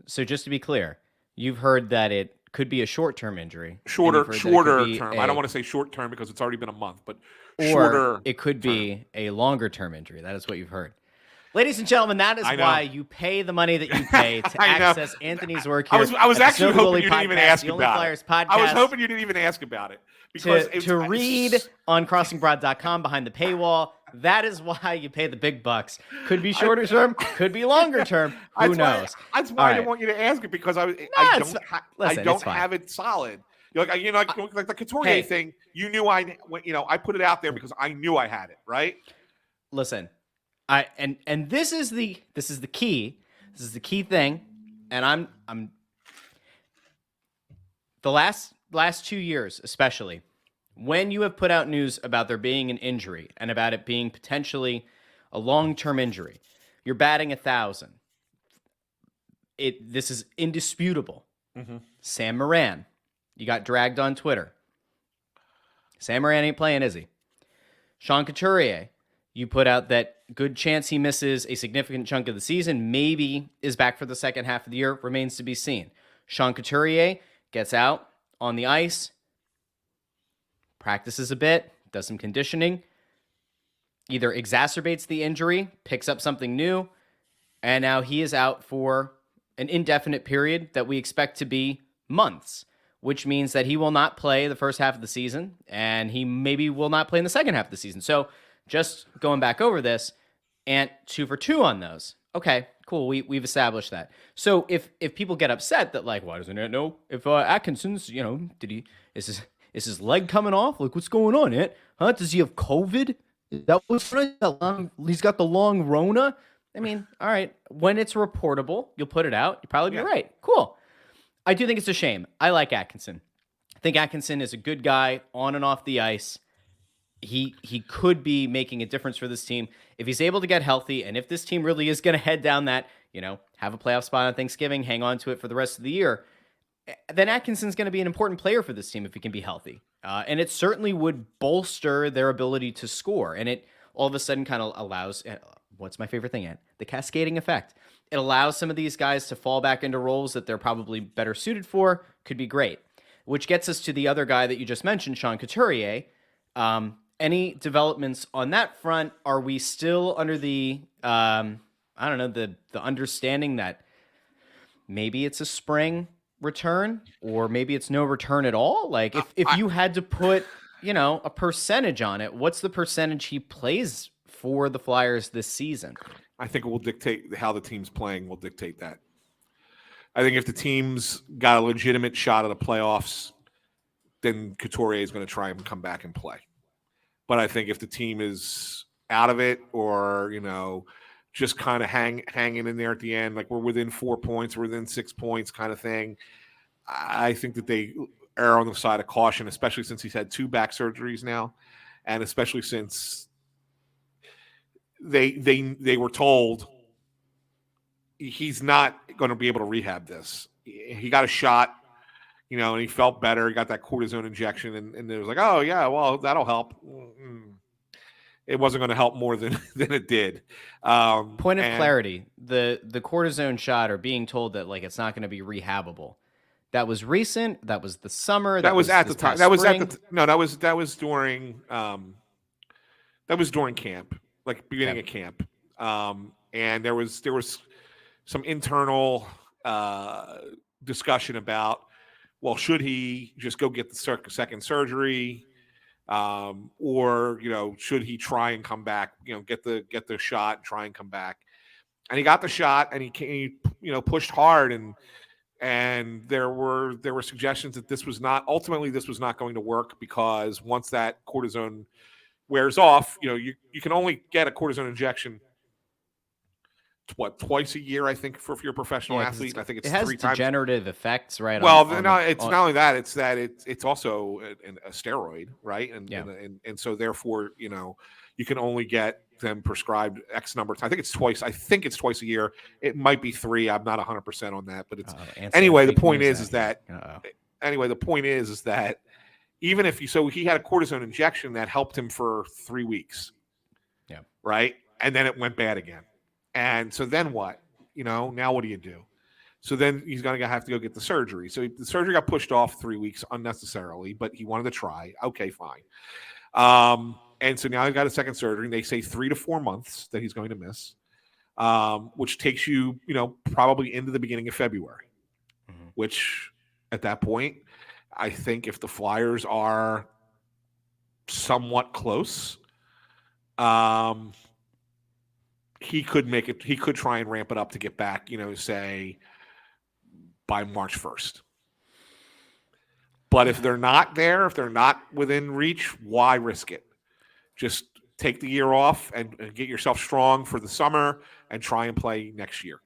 So just to be clear, you've heard that it could be a short-term injury. Shorter term. I don't want to say short-term because it's already been a month, but shorter. It could be a longer-term injury. That is what you've heard. Ladies and gentlemen, that is why you pay the money that you pay to access Anthony's work here. I was actually hoping you didn't even ask about it. I was hoping you didn't even ask about it. Because to read on crossingbroad.com behind the paywall, that is why you pay the big bucks. Could be shorter term, could be longer term. Who knows? That's why I didn't want you to ask it, because I don't have it solid. Like the Couturier thing, you knew I put it out there because I knew I had it, right? Listen, and this is the key. This is the key thing, and I'm the last 2 years, especially, when you have put out news about there being an injury and about it being potentially a long-term injury, you're batting 1,000. This is indisputable. Mm-hmm. Sam Moran, you got dragged on Twitter. Sam Moran ain't playing, is he? Sean Couturier, you put out that good chance he misses a significant chunk of the season, maybe is back for the second half of the year, remains to be seen. Sean Couturier gets out on the ice, practices a bit, does some conditioning, either exacerbates the injury, picks up something new, and now he is out for an indefinite period that we expect to be months, which means that he will not play the first half of the season, and he maybe will not play in the second half of the season. So just going back over this, and 2 for 2 on those. Okay, cool. We've established that. So if people get upset that, like, why doesn't Ant know if Atkinson's, is his leg coming off? Like, what's going on, Ant? Huh? Does he have COVID? Is that what's he's got the long Rona? I mean, all right. When it's reportable, you'll put it out. You'll probably be right. Cool. I do think it's a shame. I like Atkinson. I think Atkinson is a good guy on and off the ice. He could be making a difference for this team if he's able to get healthy, and if this team really is going to head down that, have a playoff spot on Thanksgiving, hang on to it for the rest of the year, then Atkinson's going to be an important player for this team if he can be healthy. And it certainly would bolster their ability to score, and it all of a sudden kind of allows, what's my favorite thing, Ant? The cascading effect. It allows some of these guys to fall back into roles that they're probably better suited for. Could be great. Which gets us to the other guy that you just mentioned, Sean Couturier. Any developments on that front? Are we still under the, the understanding that maybe it's a spring return, or maybe it's no return at all? Like, if you had to put, a percentage on it, what's the percentage he plays for the Flyers this season? I think it will dictate how the team's playing. Will dictate that. I think if the team's got a legitimate shot at the playoffs, then Couturier is going to try and come back and play. But I think if the team is out of it, or just kind of hanging in there at the end, like we're within 4 points, we're within 6 points, kind of thing, I think that they err on the side of caution, especially since he's had 2 back surgeries now, and especially since they were told he's not going to be able to rehab this. He got a shot, and he felt better. He got that cortisone injection, and it was like, oh yeah, well that'll help. It wasn't going to help more than it did. Point of clarity: the cortisone shot, or being told that like it's not going to be rehabable. That was recent. That was the summer. That was at the time. That was spring. at the no. That was during camp, like beginning of camp. And there was some internal discussion about, well, should he just go get the second surgery, or should he try and come back? Get the shot, and try and come back. And he got the shot, and he pushed hard, and there were suggestions that this was not going to work, because once that cortisone wears off, you can only get a cortisone injection twice a year, I think, for if you're a professional athlete. I think it has 3 times. Degenerative effects, right? It's not only that; it's also a steroid, right? And so therefore, you can only get them prescribed X number. I think it's twice. I think it's twice a year. It might be 3. I'm not 100% on that, but it's anyway. The point is that even if he had a cortisone injection that helped him for 3 weeks, right, and then it went bad again. And so then what? Now what do you do? So then he's going to have to go get the surgery. So the surgery got pushed off 3 weeks unnecessarily, but he wanted to try. Okay, fine. And so now he's got a second surgery. And they say 3 to 4 months that he's going to miss, which takes you, probably into the beginning of February, which at that point, I think if the Flyers are somewhat close, he could make it. He could try and ramp it up to get back, say by March 1st. But if they're not there, if they're not within reach, why risk it? Just take the year off and get yourself strong for the summer and try and play next year.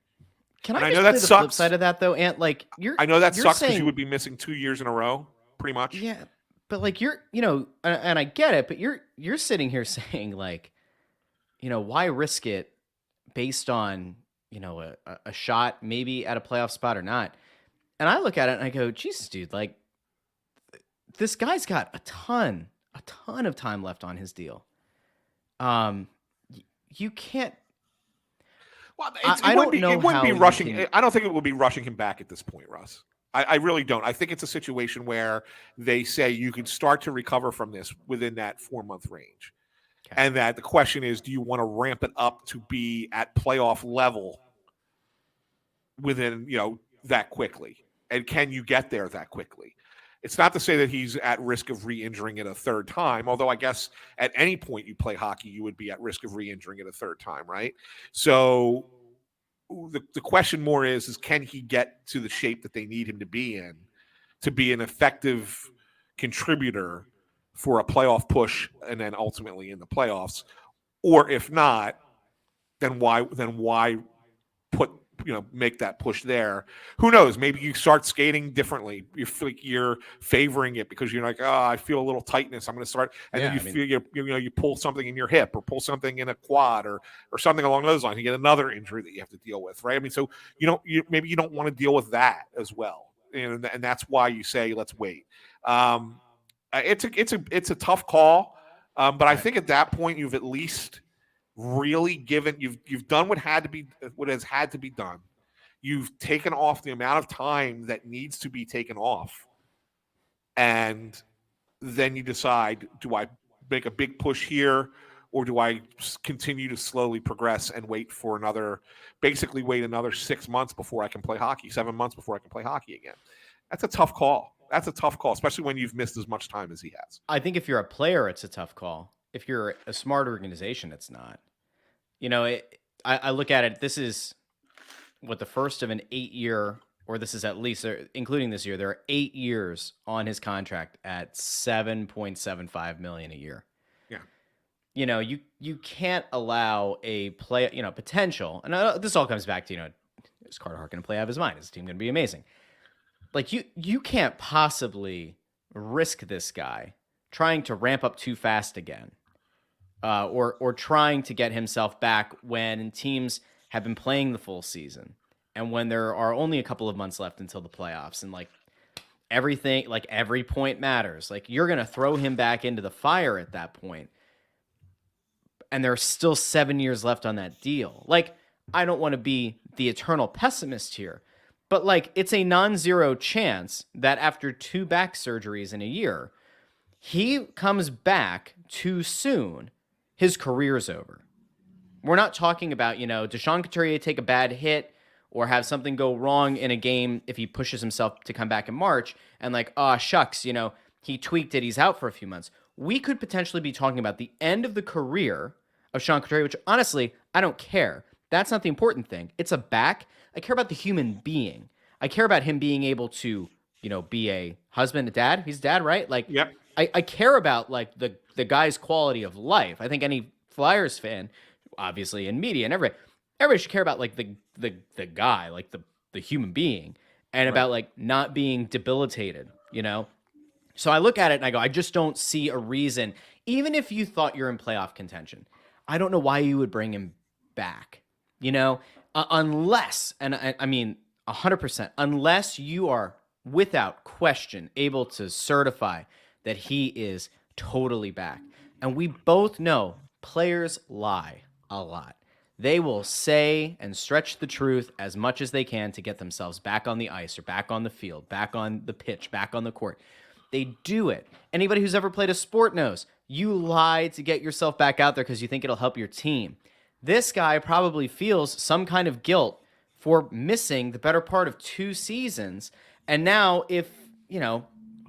Can I know that the flip side of that though, Ant? Like I know that sucks because you would be missing 2 years in a row, pretty much. Yeah, but like and I get it, but you're sitting here saying like, why risk it based on a shot maybe at a playoff spot or not? And I look at it and I go, Jesus, dude, like this guy's got a ton of time left on his deal. You can't. Well, I don't know. It wouldn't be rushing. I don't think it would be rushing him back at this point, Russ. I really don't. I think it's a situation where they say you can start to recover from this within that 4-month range. Okay. And that the question is, do you want to ramp it up to be at playoff level within, that quickly? And can you get there that quickly? It's not to say that he's at risk of re-injuring it a third time, although I guess at any point you play hockey, you would be at risk of re-injuring it a third time, right? So the question more is can he get to the shape that they need him to be in to be an effective contributor for a playoff push and then ultimately in the playoffs? Or if not, then why put make that push there? Who knows? Maybe you start skating differently. You feel like you're favoring it because you're like, I feel a little tightness. I'm going to start, and then feel you pull something in your hip or pull something in a quad or something along those lines. You get another injury that you have to deal with, right? I mean, so maybe you don't want to deal with that as well, and that's why you say let's wait. It's a tough call, but I think at that point you've at least really given you've done what has had to be done. You've taken off the amount of time that needs to be taken off, and then you decide: do I make a big push here, or do I continue to slowly progress and wait another 6 months before I can play hockey, 7 months before I can play hockey again? That's a tough call. Especially when you've missed as much time as he has. I think if you're a player, it's a tough call. If you're a smart organization, it's not. I look at it. This is the first of an 8-year, or this is at least, including this year, there are 8 years on his contract at $7.75 million a year. Yeah. You can't allow a play, potential, and this all comes back to, is Carter Hart going to play out of his mind? Is the team going to be amazing? Like you can't possibly risk this guy trying to ramp up too fast again, or trying to get himself back when teams have been playing the full season and when there are only a couple of months left until the playoffs, and like everything, like every point matters. Like you're going to throw him back into the fire at that point. And there's still 7 years left on that deal. Like, I don't want to be the eternal pessimist here, but like it's a non-zero chance that after 2 back surgeries in a year, he comes back too soon, his career's over. We're not talking about, does Sean Couturier take a bad hit or have something go wrong in a game if he pushes himself to come back in March and like, oh, shucks, he tweaked it, he's out for a few months. We could potentially be talking about the end of the career of Sean Couturier, which honestly, I don't care. That's not the important thing. It's a back. I care about the human being. I care about him being able to, be a husband, a dad. He's dad, right? Like, yep. I care about like the guy's quality of life. I think any Flyers fan, obviously in media and everybody should care about like the guy, like the human being, and about like not being debilitated, So I look at it and I go, I just don't see a reason, even if you thought you're in playoff contention, I don't know why you would bring him back, unless, and I mean 100%, unless you are without question able to certify that he is totally back. And we both know players lie a lot. They will say and stretch the truth as much as they can to get themselves back on the ice or back on the field, back on the pitch, back on the court. They do it. Anybody who's ever played a sport knows you lie to get yourself back out there because you think it'll help your team. This guy probably feels some kind of guilt for missing the better part of 2 seasons. And now if,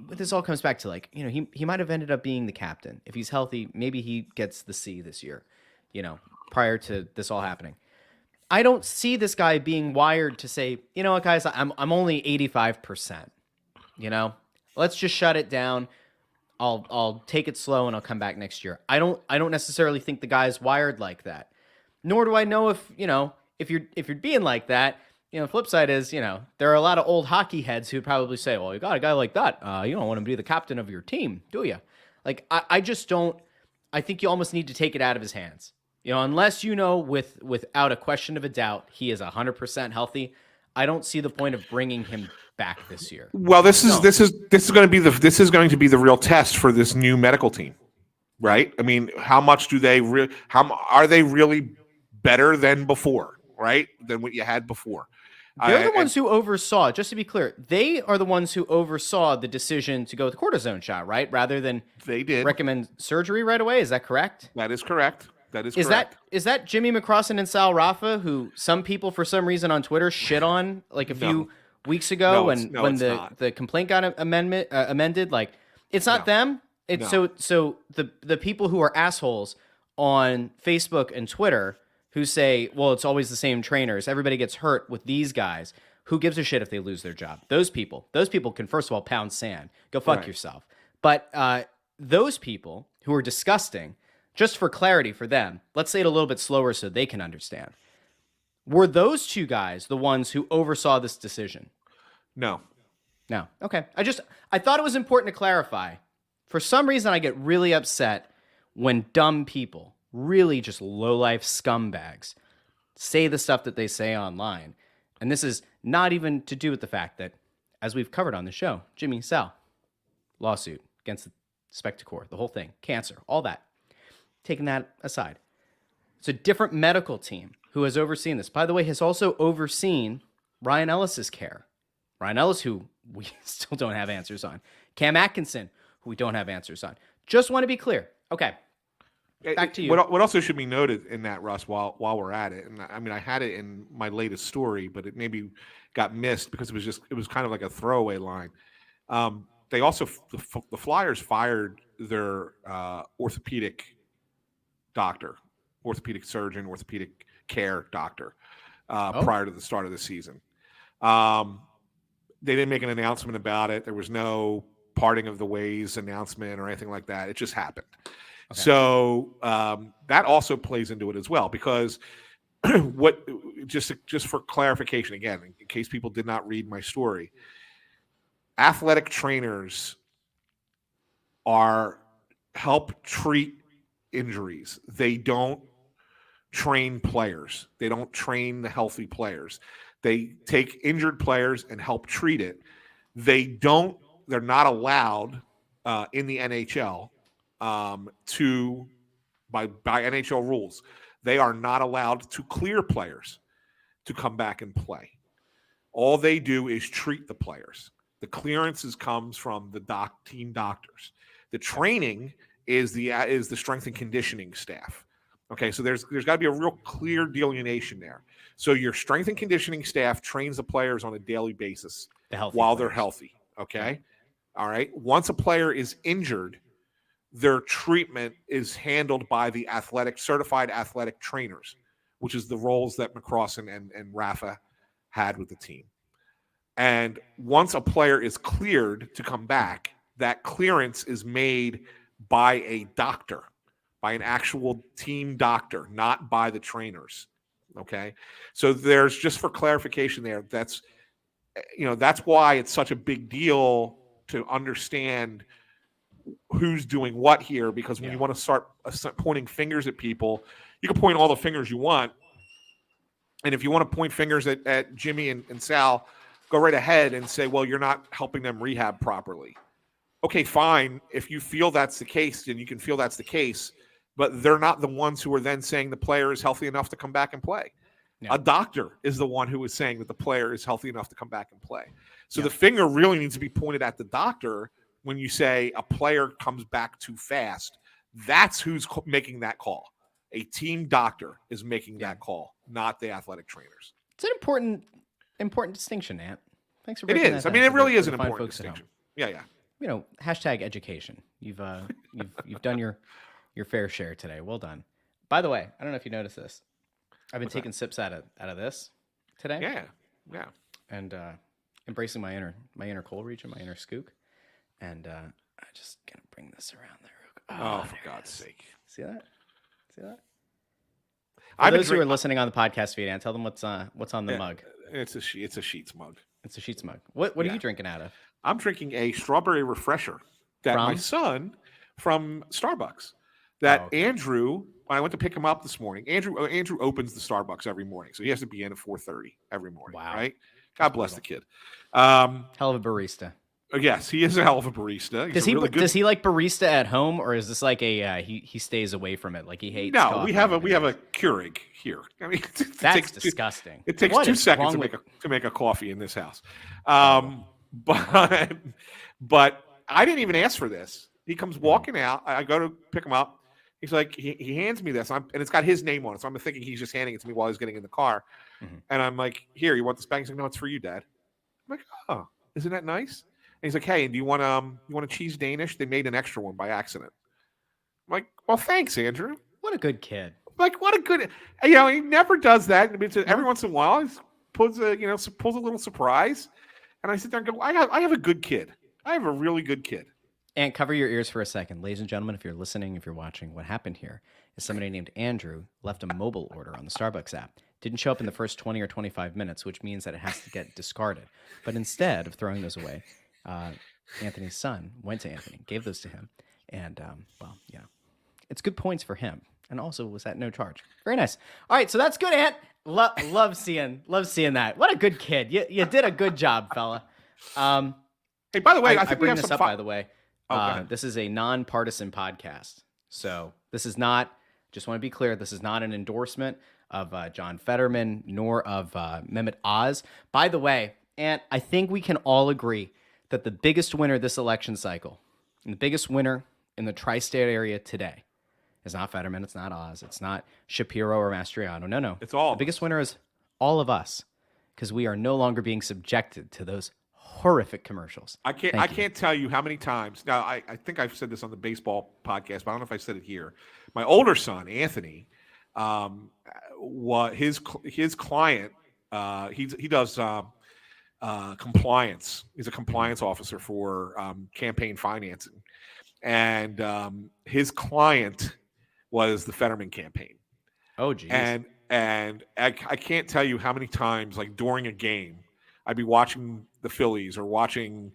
this all comes back to like, he might have ended up being the captain. If he's healthy, maybe he gets the C this year, prior to this all happening. I don't see this guy being wired to say, you know what, guys, I'm only 85%, let's just shut it down. I'll take it slow and I'll come back next year. I don't necessarily think the guy's wired like that. Nor do I know if you're being like that. Flip side is, there are a lot of old hockey heads who would probably say, well, you got a guy like that. You don't want him to be the captain of your team, do you? Like, I just don't. I think you almost need to take it out of his hands. Unless without a question of a doubt, he is 100% healthy. I don't see the point of bringing him back this year. Well, this is going to be the real test for this new medical team, right? I mean, how much do they how are they really better than before, right? Than what you had before. They're the ones who oversaw, just to be clear, they are the ones who oversaw the decision to go with the cortisone shot, right? Rather than they did recommend surgery right away. Is that correct? That is correct. That is correct. Is that Jimmy McCrossan and Sal Rafa, who some people for some reason on Twitter shit on like a few weeks ago when the complaint got amended? Like, it's not them. It's so the people who are assholes on Facebook and Twitter who say, well, it's always the same trainers. Everybody gets hurt with these guys. Who gives a shit if they lose their job? Those people can, first of all, pound sand. Go fuck yourself. But those people who are disgusting, just for clarity for them, let's say it a little bit slower so they can understand. Were those 2 guys the ones who oversaw this decision? No. Okay. I thought it was important to clarify. For some reason, I get really upset when dumb people, really just low-life scumbags, say the stuff that they say online. And this is not even to do with the fact that, as we've covered on the show, Jimmy, Sal, lawsuit against the Spectacor, the whole thing, cancer, all that. Taking that aside, it's a different medical team who has overseen this. By the way, has also overseen Ryan Ellis's care. Ryan Ellis, who we still don't have answers on. Cam Atkinson, who we don't have answers on. Just want to be clear. Okay. Back to you. What also should be noted in that, Russ, while we're at it, and I mean, I had it in my latest story, but it maybe got missed because it was kind of like a throwaway line. They also the Flyers fired their orthopedic doctor, orthopedic surgeon, orthopedic care doctor Oh. prior to the start of the season. They didn't make an announcement about it. There was no parting of the ways announcement or anything like that. It just happened. Okay. So that also plays into it as well, because what just for clarification again, in case people did not read my story, athletic trainers help treat injuries. They don't train players. They don't train the healthy players. They take injured players and help treat it. They're not allowed in the NHL by NHL rules. They are not allowed to clear players to come back and play. All they do is treat the players. The clearances comes from the team doctors. The training is the strength and conditioning staff. Okay, so there's got to be a real clear delineation there. So your strength and conditioning staff trains the players on a daily basis while they're healthy. Okay, all right. Once a player is injured, their treatment is handled by the certified athletic trainers, which is the roles that McCrossin and Rafa had with the team. And once a player is cleared to come back, that clearance is made by a doctor, by an actual team doctor, not by the trainers. Okay. So there's, just for clarification there, that's why it's such a big deal to understand who's doing what here, because when you want to start pointing fingers at people, you can point all the fingers you want. And if you want to point fingers at Jimmy and Sal, go right ahead and say, well, you're not helping them rehab properly. Okay, fine. If you feel that's the case, then you can feel that's the case, but they're not the ones who are then saying the player is healthy enough to come back and play. Yeah. A doctor is the one who is saying that the player is healthy enough to come back and play. So the finger really needs to be pointed at the doctor when you say a player comes back too fast. That's who's making that call. A team doctor is making that call, not the athletic trainers. It's an important distinction, Ant. Thanks for breaking that down. It is. I mean, it really is an important distinction. Yeah. Hashtag education. You've done your fair share today. Well done. By the way, I don't know if you noticed this. I've been taking sips out of this today. Yeah. And embracing my inner cold region, my inner skook. And I'm just gonna bring this around there. Oh, for God's sake! See that? For those who are listening on the podcast feed, and tell them what's on the mug. It's a Sheets mug. It's a Sheets mug. What are you drinking out of? I'm drinking a strawberry refresher that my son from Starbucks. Andrew, when I went to pick him up this morning, Andrew opens the Starbucks every morning, so he has to be in at 4:30 every morning. Wow! Right? God bless the kid. Hell of a barista. Yes, he is a hell of a barista. Does he like barista at home, or is this like a he stays away from it, like he hates? No, we have a Keurig here. I mean, that's disgusting. It takes 2 seconds to make a coffee in this house. But I didn't even ask for this. He comes walking out. I go to pick him up. He's like, he hands me this, and it's got his name on it. So I'm thinking he's just handing it to me while he's getting in the car. Mm-hmm. And I'm like, here, you want this bag? He's like, no, it's for you, Dad. I'm like, oh, isn't that nice? And he's like, hey, do you want a cheese Danish? They made an extra one by accident. I'm like, well, thanks, Andrew. What a good kid. Like, what a good, he never does that. I mean, every once in a while, he pulls a little surprise. And I sit there and go, I have a good kid. I have a really good kid. And cover your ears for a second. Ladies and gentlemen, if you're listening, if you're watching, what happened here is somebody named Andrew left a mobile order on the Starbucks app. Didn't show up in the first 20 or 25 minutes, which means that it has to get discarded. But instead of throwing those away, Anthony's son went to Anthony, gave those to him. And, it's good points for him. And also was at no charge. Very nice. All right, so that's good, Ant. Love seeing that. What a good kid. You did a good job, fella. Hey, by the way, I think bring we have this some up, by the way. Oh, this is a nonpartisan podcast. So this is not, just want to be clear, this is not an endorsement of John Fetterman nor of Mehmet Oz. By the way, and I think we can all agree that the biggest winner this election cycle, and the biggest winner in the tri-state area today, is not Fetterman, it's not Oz, it's not Shapiro or Mastriano. No. It's all. The biggest winner is all of us, because we are no longer being subjected to those horrific commercials. I can't tell you how many times. Now, I think I've said this on the baseball podcast, but I don't know if I said it here. My older son, Anthony, what his client, he does compliance. He's a compliance officer for campaign financing, and his client was the Fetterman campaign. Oh, geez. And I can't tell you how many times, like during a game, I'd be watching the Phillies or watching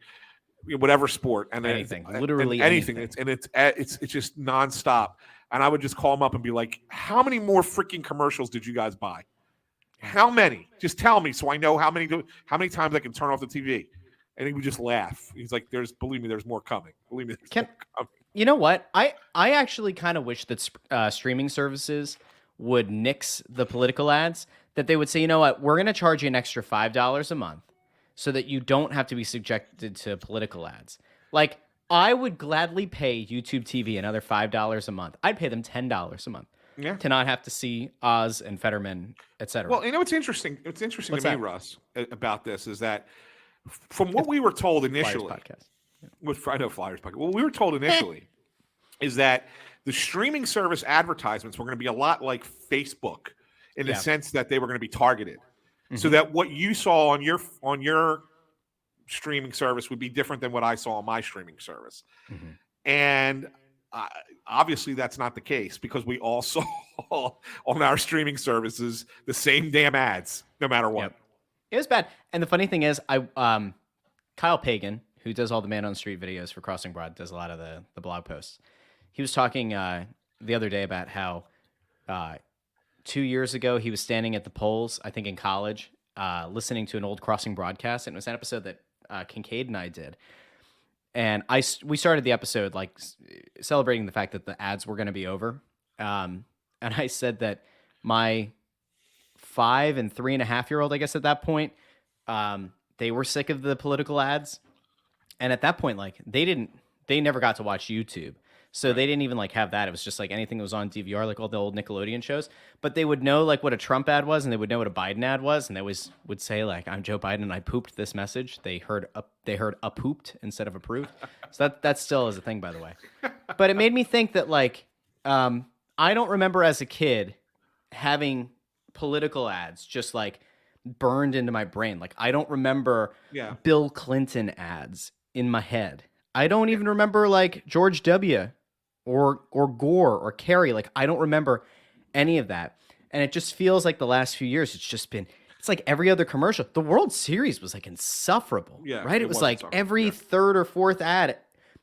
whatever sport, and anything, and literally anything. anything. It's just nonstop. And I would just call him up and be like, "How many more freaking commercials did you guys buy? How many? Just tell me so I know how many times I can turn off the TV." And he would just laugh. He's like, believe me, there's more coming. Believe me, there's more coming. You know what? I actually kind of wish that streaming services would nix the political ads, that they would say, you know what, we're going to charge you an extra $5 a month so that you don't have to be subjected to political ads. Like, I would gladly pay YouTube TV another $5 a month. I'd pay them $10 a month to not have to see Oz and Fetterman, etc. Well, you know what's interesting? What's interesting What's to that? me, Russ, about this is that from what we were told initially, Flyers podcast. with I know Flyers podcast. What we were told initially is that the streaming service advertisements were going to be a lot like Facebook in the sense that they were going to be targeted, so that what you saw on your streaming service would be different than what I saw on my streaming service, and obviously that's not the case, because we all saw on our streaming services the same damn ads, no matter what. Yep. It was bad. And the funny thing is, Kyle Pagan, who does all the Man on the Street videos for Crossing Broad, does a lot of the blog posts. He was talking the other day about how 2 years ago he was standing at the polls, I think in college, listening to an old Crossing broadcast. And it was an episode that Kincaid and I did. And we started the episode like celebrating the fact that the ads were going to be over. And I said that my 5 and 3.5-year-old, I guess at that point, they were sick of the political ads. And at that point, like they never got to watch YouTube. So they didn't even like have that. It was just like anything that was on DVR, like all the old Nickelodeon shows. But they would know like what a Trump ad was, and they would know what a Biden ad was, and they always would say like, "I'm Joe Biden and I pooped this message." They heard a pooped instead of approved. So that still is a thing, by the way. But it made me think that like I don't remember as a kid having political ads just like burned into my brain. Like I don't remember Bill Clinton ads in my head. I don't even remember like George W. or Gore or Kerry. Like I don't remember any of that. And it just feels like the last few years it's like every other commercial. The World Series was like insufferable. Yeah, right? It was like every third or fourth ad.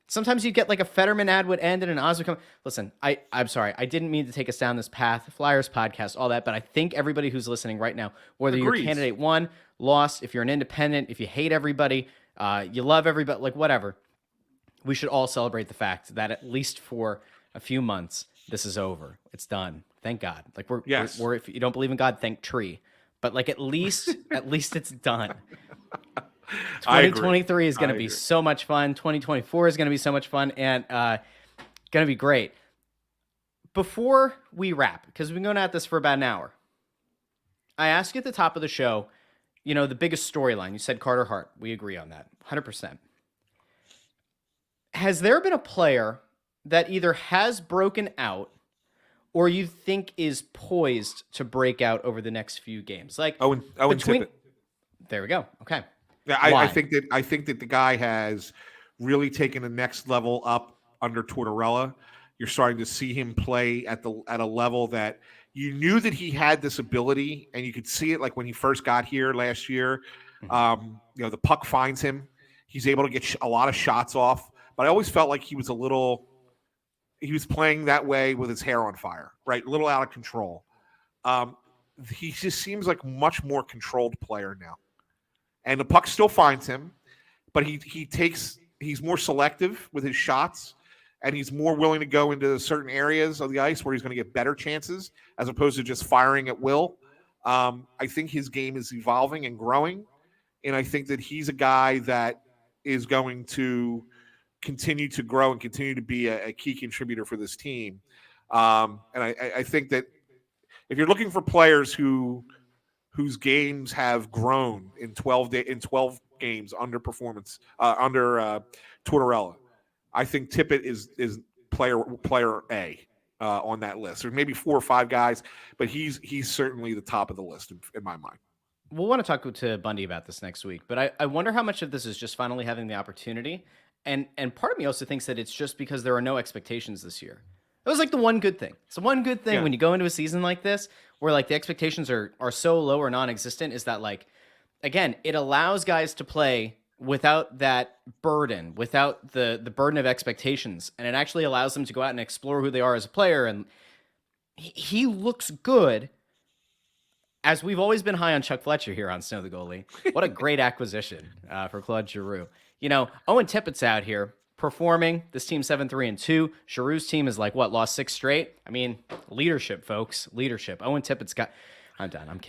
Sometimes you'd get like a Fetterman ad would end and an Oz would come. Listen, I'm sorry. I didn't mean to take us down this path. Flyers podcast, all that. But I think everybody who's listening right now, whether you're candidate won, lost, if you're an independent, if you hate everybody, you love everybody, like whatever, we should all celebrate the fact that at least for a few months, this is over. It's done. Thank God. Like we're if you don't believe in God, thank tree. But like at least it's done. 2023 is going to be so much fun. 2024 is going to be so much fun, and going to be great. Before we wrap, because we've been going at this for about an hour, I asked you at the top of the show, you know, the biggest storyline. You said Carter Hart. We agree on that, 100%. Has there been a player that either has broken out or you think is poised to break out over the next few games? Like Owen Tippett. There we go. Okay. Yeah, I think that the guy has really taken the next level up under Tortorella. You're starting to see him play at a level that you knew that he had this ability, and you could see it like when he first got here last year. You know, the puck finds him. He's able to get a lot of shots off, but I always felt like he was playing that way with his hair on fire, right? A little out of control. He just seems like a much more controlled player now. And the puck still finds him, but he's more selective with his shots, and he's more willing to go into certain areas of the ice where he's going to get better chances as opposed to just firing at will. I think his game is evolving and growing, and I think that he's a guy that is going to continue to grow and continue to be a key contributor for this team. And I think that if you're looking for players whose games have grown in 12 games under performance under Tortorella, I think Tippett is player A. on that list. There's maybe 4 or 5 guys, but he's certainly the top of the list in my mind. We'll want to talk to Bundy about this next week, but I wonder how much of this is just finally having the opportunity. And part of me also thinks that it's just because there are no expectations this year. It was like the one good thing. It's the one good thing when you go into a season like this, where like the expectations are so low or non-existent, is that like, again, it allows guys to play without that burden, without the burden of expectations. And it actually allows them to go out and explore who they are as a player. And he looks good. As we've always been high on Chuck Fletcher here on Snow the Goalie. What a great acquisition for Claude Giroux. You know, Owen Tippett's out here performing. This team's 7-3-2. Giroux's team is like, what, lost 6 straight? I mean, leadership, folks. Leadership. Owen Tippett's got... I'm done. I'm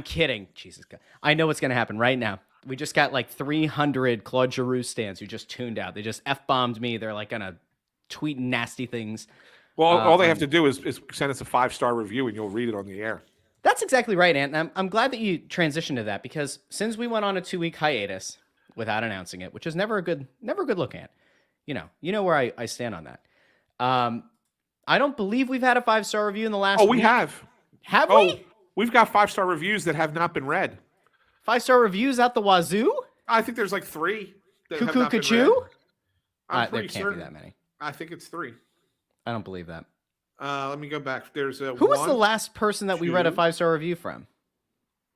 kidding. Jesus God. I know what's going to happen right now. We just got like 300 Claude Giroux stands who just tuned out. They just F-bombed me. They're like going to tweet nasty things. Well, all they have to do is send us a 5-star review and you'll read it on the air. That's exactly right, Ant. And I'm glad that you transitioned to that, because since we went on a 2-week hiatus without announcing it, which is never a good look at, you know where I stand on that. I don't believe we've had a 5-star review in the last week. We have. Have we? We've got 5-star reviews that have not been read. 5-star reviews out the wazoo? I think there's like 3 that have Cuckoo not been Cuckoo? read. I'm There pretty can't certain. be that many. I think it's 3. I don't believe that. Let me go back. There's Who was the last person that we read a 5-star review from?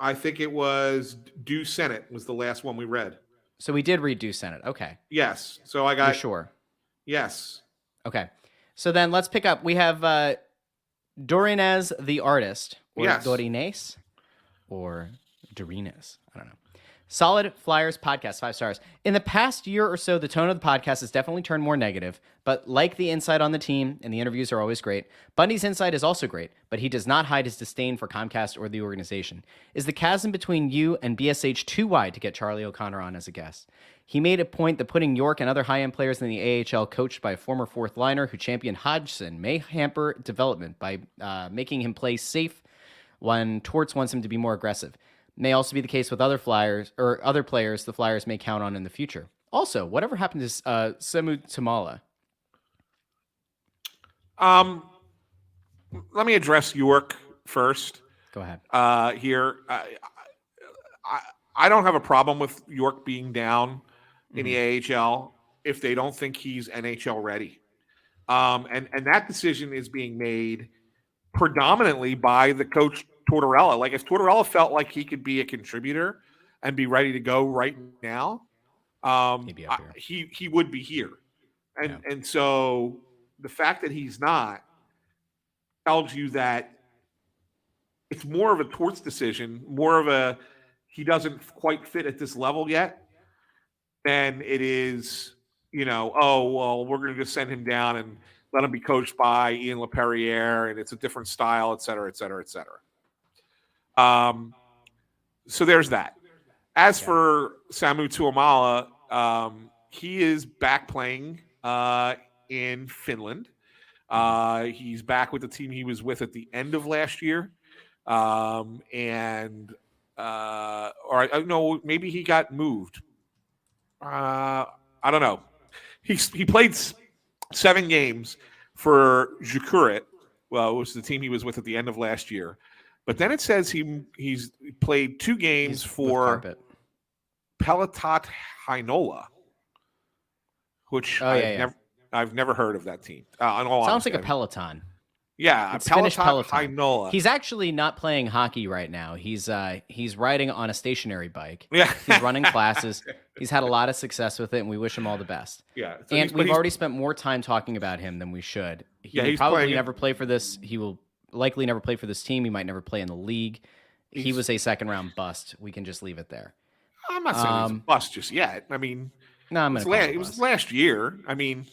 I think it was Due Senate was the last one we read. So we did read Due Senate. Okay. Yes. So I got... You're sure? Yes. Okay. So then let's pick up. We have Dorinez the artist. Or Dorines. Or Dorines. I don't know. Solid Flyers podcast, 5 stars. In the past year or so, the tone of the podcast has definitely turned more negative, but like the insight on the team, and the interviews are always great, Bundy's insight is also great, but he does not hide his disdain for Comcast or the organization. Is the chasm between you and BSH too wide to get Charlie O'Connor on as a guest? He made a point that putting York and other high-end players in the AHL coached by a former fourth liner who championed Hodgson may hamper development by making him play safe when Torts wants him to be more aggressive. May also be the case with other Flyers or other players the Flyers may count on in the future. Also, whatever happened to Semu Tamala? Let me address York first. Go ahead. Here, I don't have a problem with York being down in the AHL if they don't think he's NHL ready. And that decision is being made predominantly by the coach Tortorella. Like, if Tortorella felt like he could be a contributor and be ready to go right now, He'd be up here. he would be here. And so the fact that he's not tells you that it's more of a Torts decision, more of a he doesn't quite fit at this level yet, than it is, we're going to just send him down and let him be coached by Ian LaPerriere, and it's a different style, et cetera, et cetera, et cetera. So there's that. As for Samu Tuomala, he is back playing in Finland. He's back with the team he was with at the end of last year. Maybe he got moved. I don't know. He played 7 games for Jukurit. Well, it was the team he was with at the end of last year. But then it says he's played 2 games for Pelotot Heinola, which I've never heard of that team. Sounds like a Peloton. Yeah, it's Finnish Peloton. Heinola. He's actually not playing hockey right now. He's riding on a stationary bike. Yeah. He's running classes. He's had a lot of success with it, and we wish him all the best. Yeah. So and we've already spent more time talking about him than we should. He will probably never play for this. He will likely never play for this team. He might never play in the league. He was a second-round bust. We can just leave it there. I'm not saying he's a bust just yet. I mean, it was last year. I mean,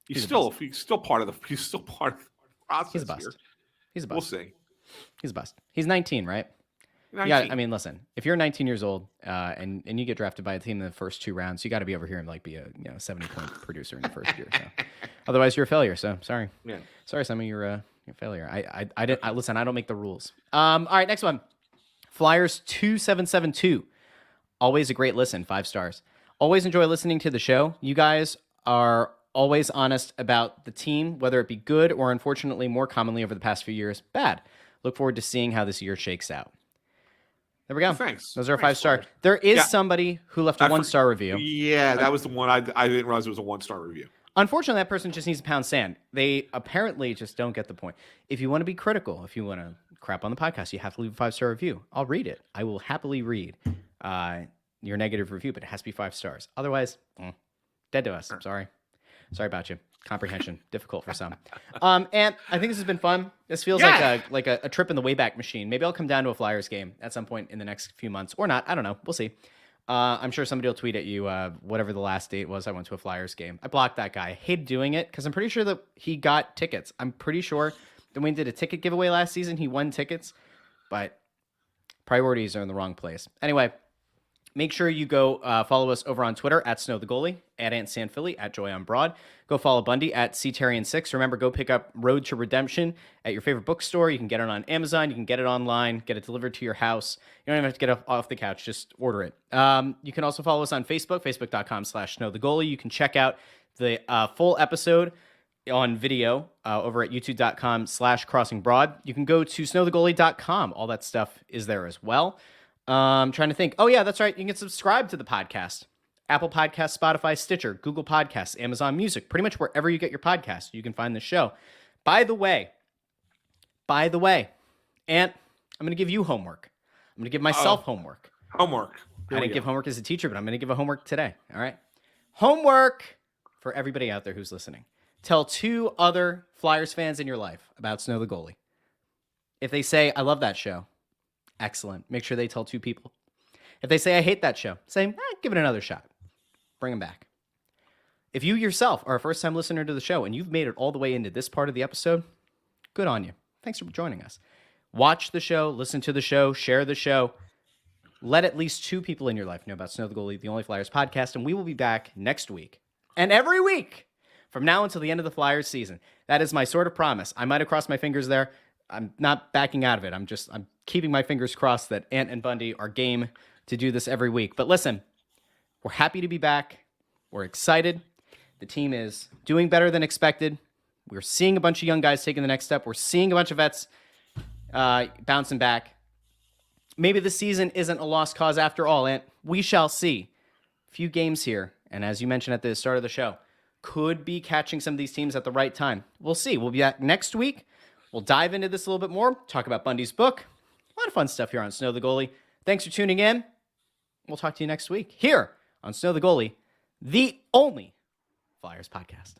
he's still part of the process. He's a bust. Here. He's a bust. We'll see. He's a bust. He's 19, right? 19. Yeah, I mean, listen, if you're 19 years old and you get drafted by a team in the first 2 rounds, you got to be over here and like be a 70-point producer in the first year. So. Otherwise, you're a failure. So sorry. Yeah. Sorry, Simon, you're a failure. I listen. I don't make the rules. All right, next one. Flyers 2772. Always a great listen. 5 stars. Always enjoy listening to the show. You guys are always honest about the team, whether it be good or, unfortunately, more commonly over the past few years, bad. Look forward to seeing how this year shakes out. There we go. Well, thanks. Those are Thanks, 5-star. Flyers. There is Yeah. somebody who left a 1-star review. Yeah, that was the one. I didn't realize it was a 1-star review. Unfortunately, that person just needs to pound sand. They apparently just don't get the point. If you want to be critical, if you want to crap on the podcast, you have to leave a 5-star review. I'll read it. I will happily read your negative review, but it has to be 5 stars. Otherwise, dead to us. Sorry about you. Comprehension difficult for some. And I think this has been fun. This feels like a trip in the Wayback Machine. Maybe I'll come down to a Flyers game at some point in the next few months, or not. I don't know. We'll see. I'm sure somebody will tweet at you whatever the last date was. I went to a Flyers game. I blocked that guy. I hate doing it because I'm pretty sure that he got tickets. I'm pretty sure that when he did a ticket giveaway last season, he won tickets, but priorities are in the wrong place. Anyway, make sure you go follow us over on Twitter at Snow the Goalie, at Ant Sandphilly, at Joy on Broad. Go follow Bundy at CTarian6. Remember, go pick up Road to Redemption at your favorite bookstore. You can get it on Amazon. You can get it online, get it delivered to your house. You don't even have to get off the couch. Just order it. You can also follow us on Facebook, facebook.com/snowthegoalie. You can check out the full episode on video over at youtube.com/crossingbroad. You can go to snowthegoalie.com. All that stuff is there as well. I'm trying to think. Oh, yeah, that's right. You can subscribe to the podcast. Apple Podcasts, Spotify, Stitcher, Google Podcasts, Amazon Music, pretty much wherever you get your podcasts, you can find the show. By the way, Ant, I'm going to give you homework. I'm going to give myself homework. Homework. I didn't give homework as a teacher, but I'm going to give a homework today. All right. Homework for everybody out there who's listening. Tell 2 other Flyers fans in your life about Snow the Goalie. If they say, I love that show, excellent. Make sure they tell 2 people. If they say, I hate that show, say, give it another shot. Bring them back. If you yourself are a first-time listener to the show and you've made it all the way into this part of the episode, good on you. Thanks for joining us. Watch the show, listen to the show, share the show. Let at least 2 people in your life know about Snow the Goalie, the Only Flyers podcast, and we will be back next week and every week from now until the end of the Flyers season. That is my sort of promise. I might have crossed my fingers there. I'm not backing out of it. I'm keeping my fingers crossed that Ant and Bundy are game to do this every week. But listen, we're happy to be back. We're excited. The team is doing better than expected. We're seeing a bunch of young guys taking the next step. We're seeing a bunch of vets bouncing back. Maybe the season isn't a lost cause after all, and we shall see. A few games here, and as you mentioned at the start of the show, could be catching some of these teams at the right time. We'll see. We'll be back next week. We'll dive into this a little bit more, talk about Bundy's book. A lot of fun stuff here on Snow the Goalie. Thanks for tuning in. We'll talk to you next week here on Snow the Goalie, the only Flyers podcast.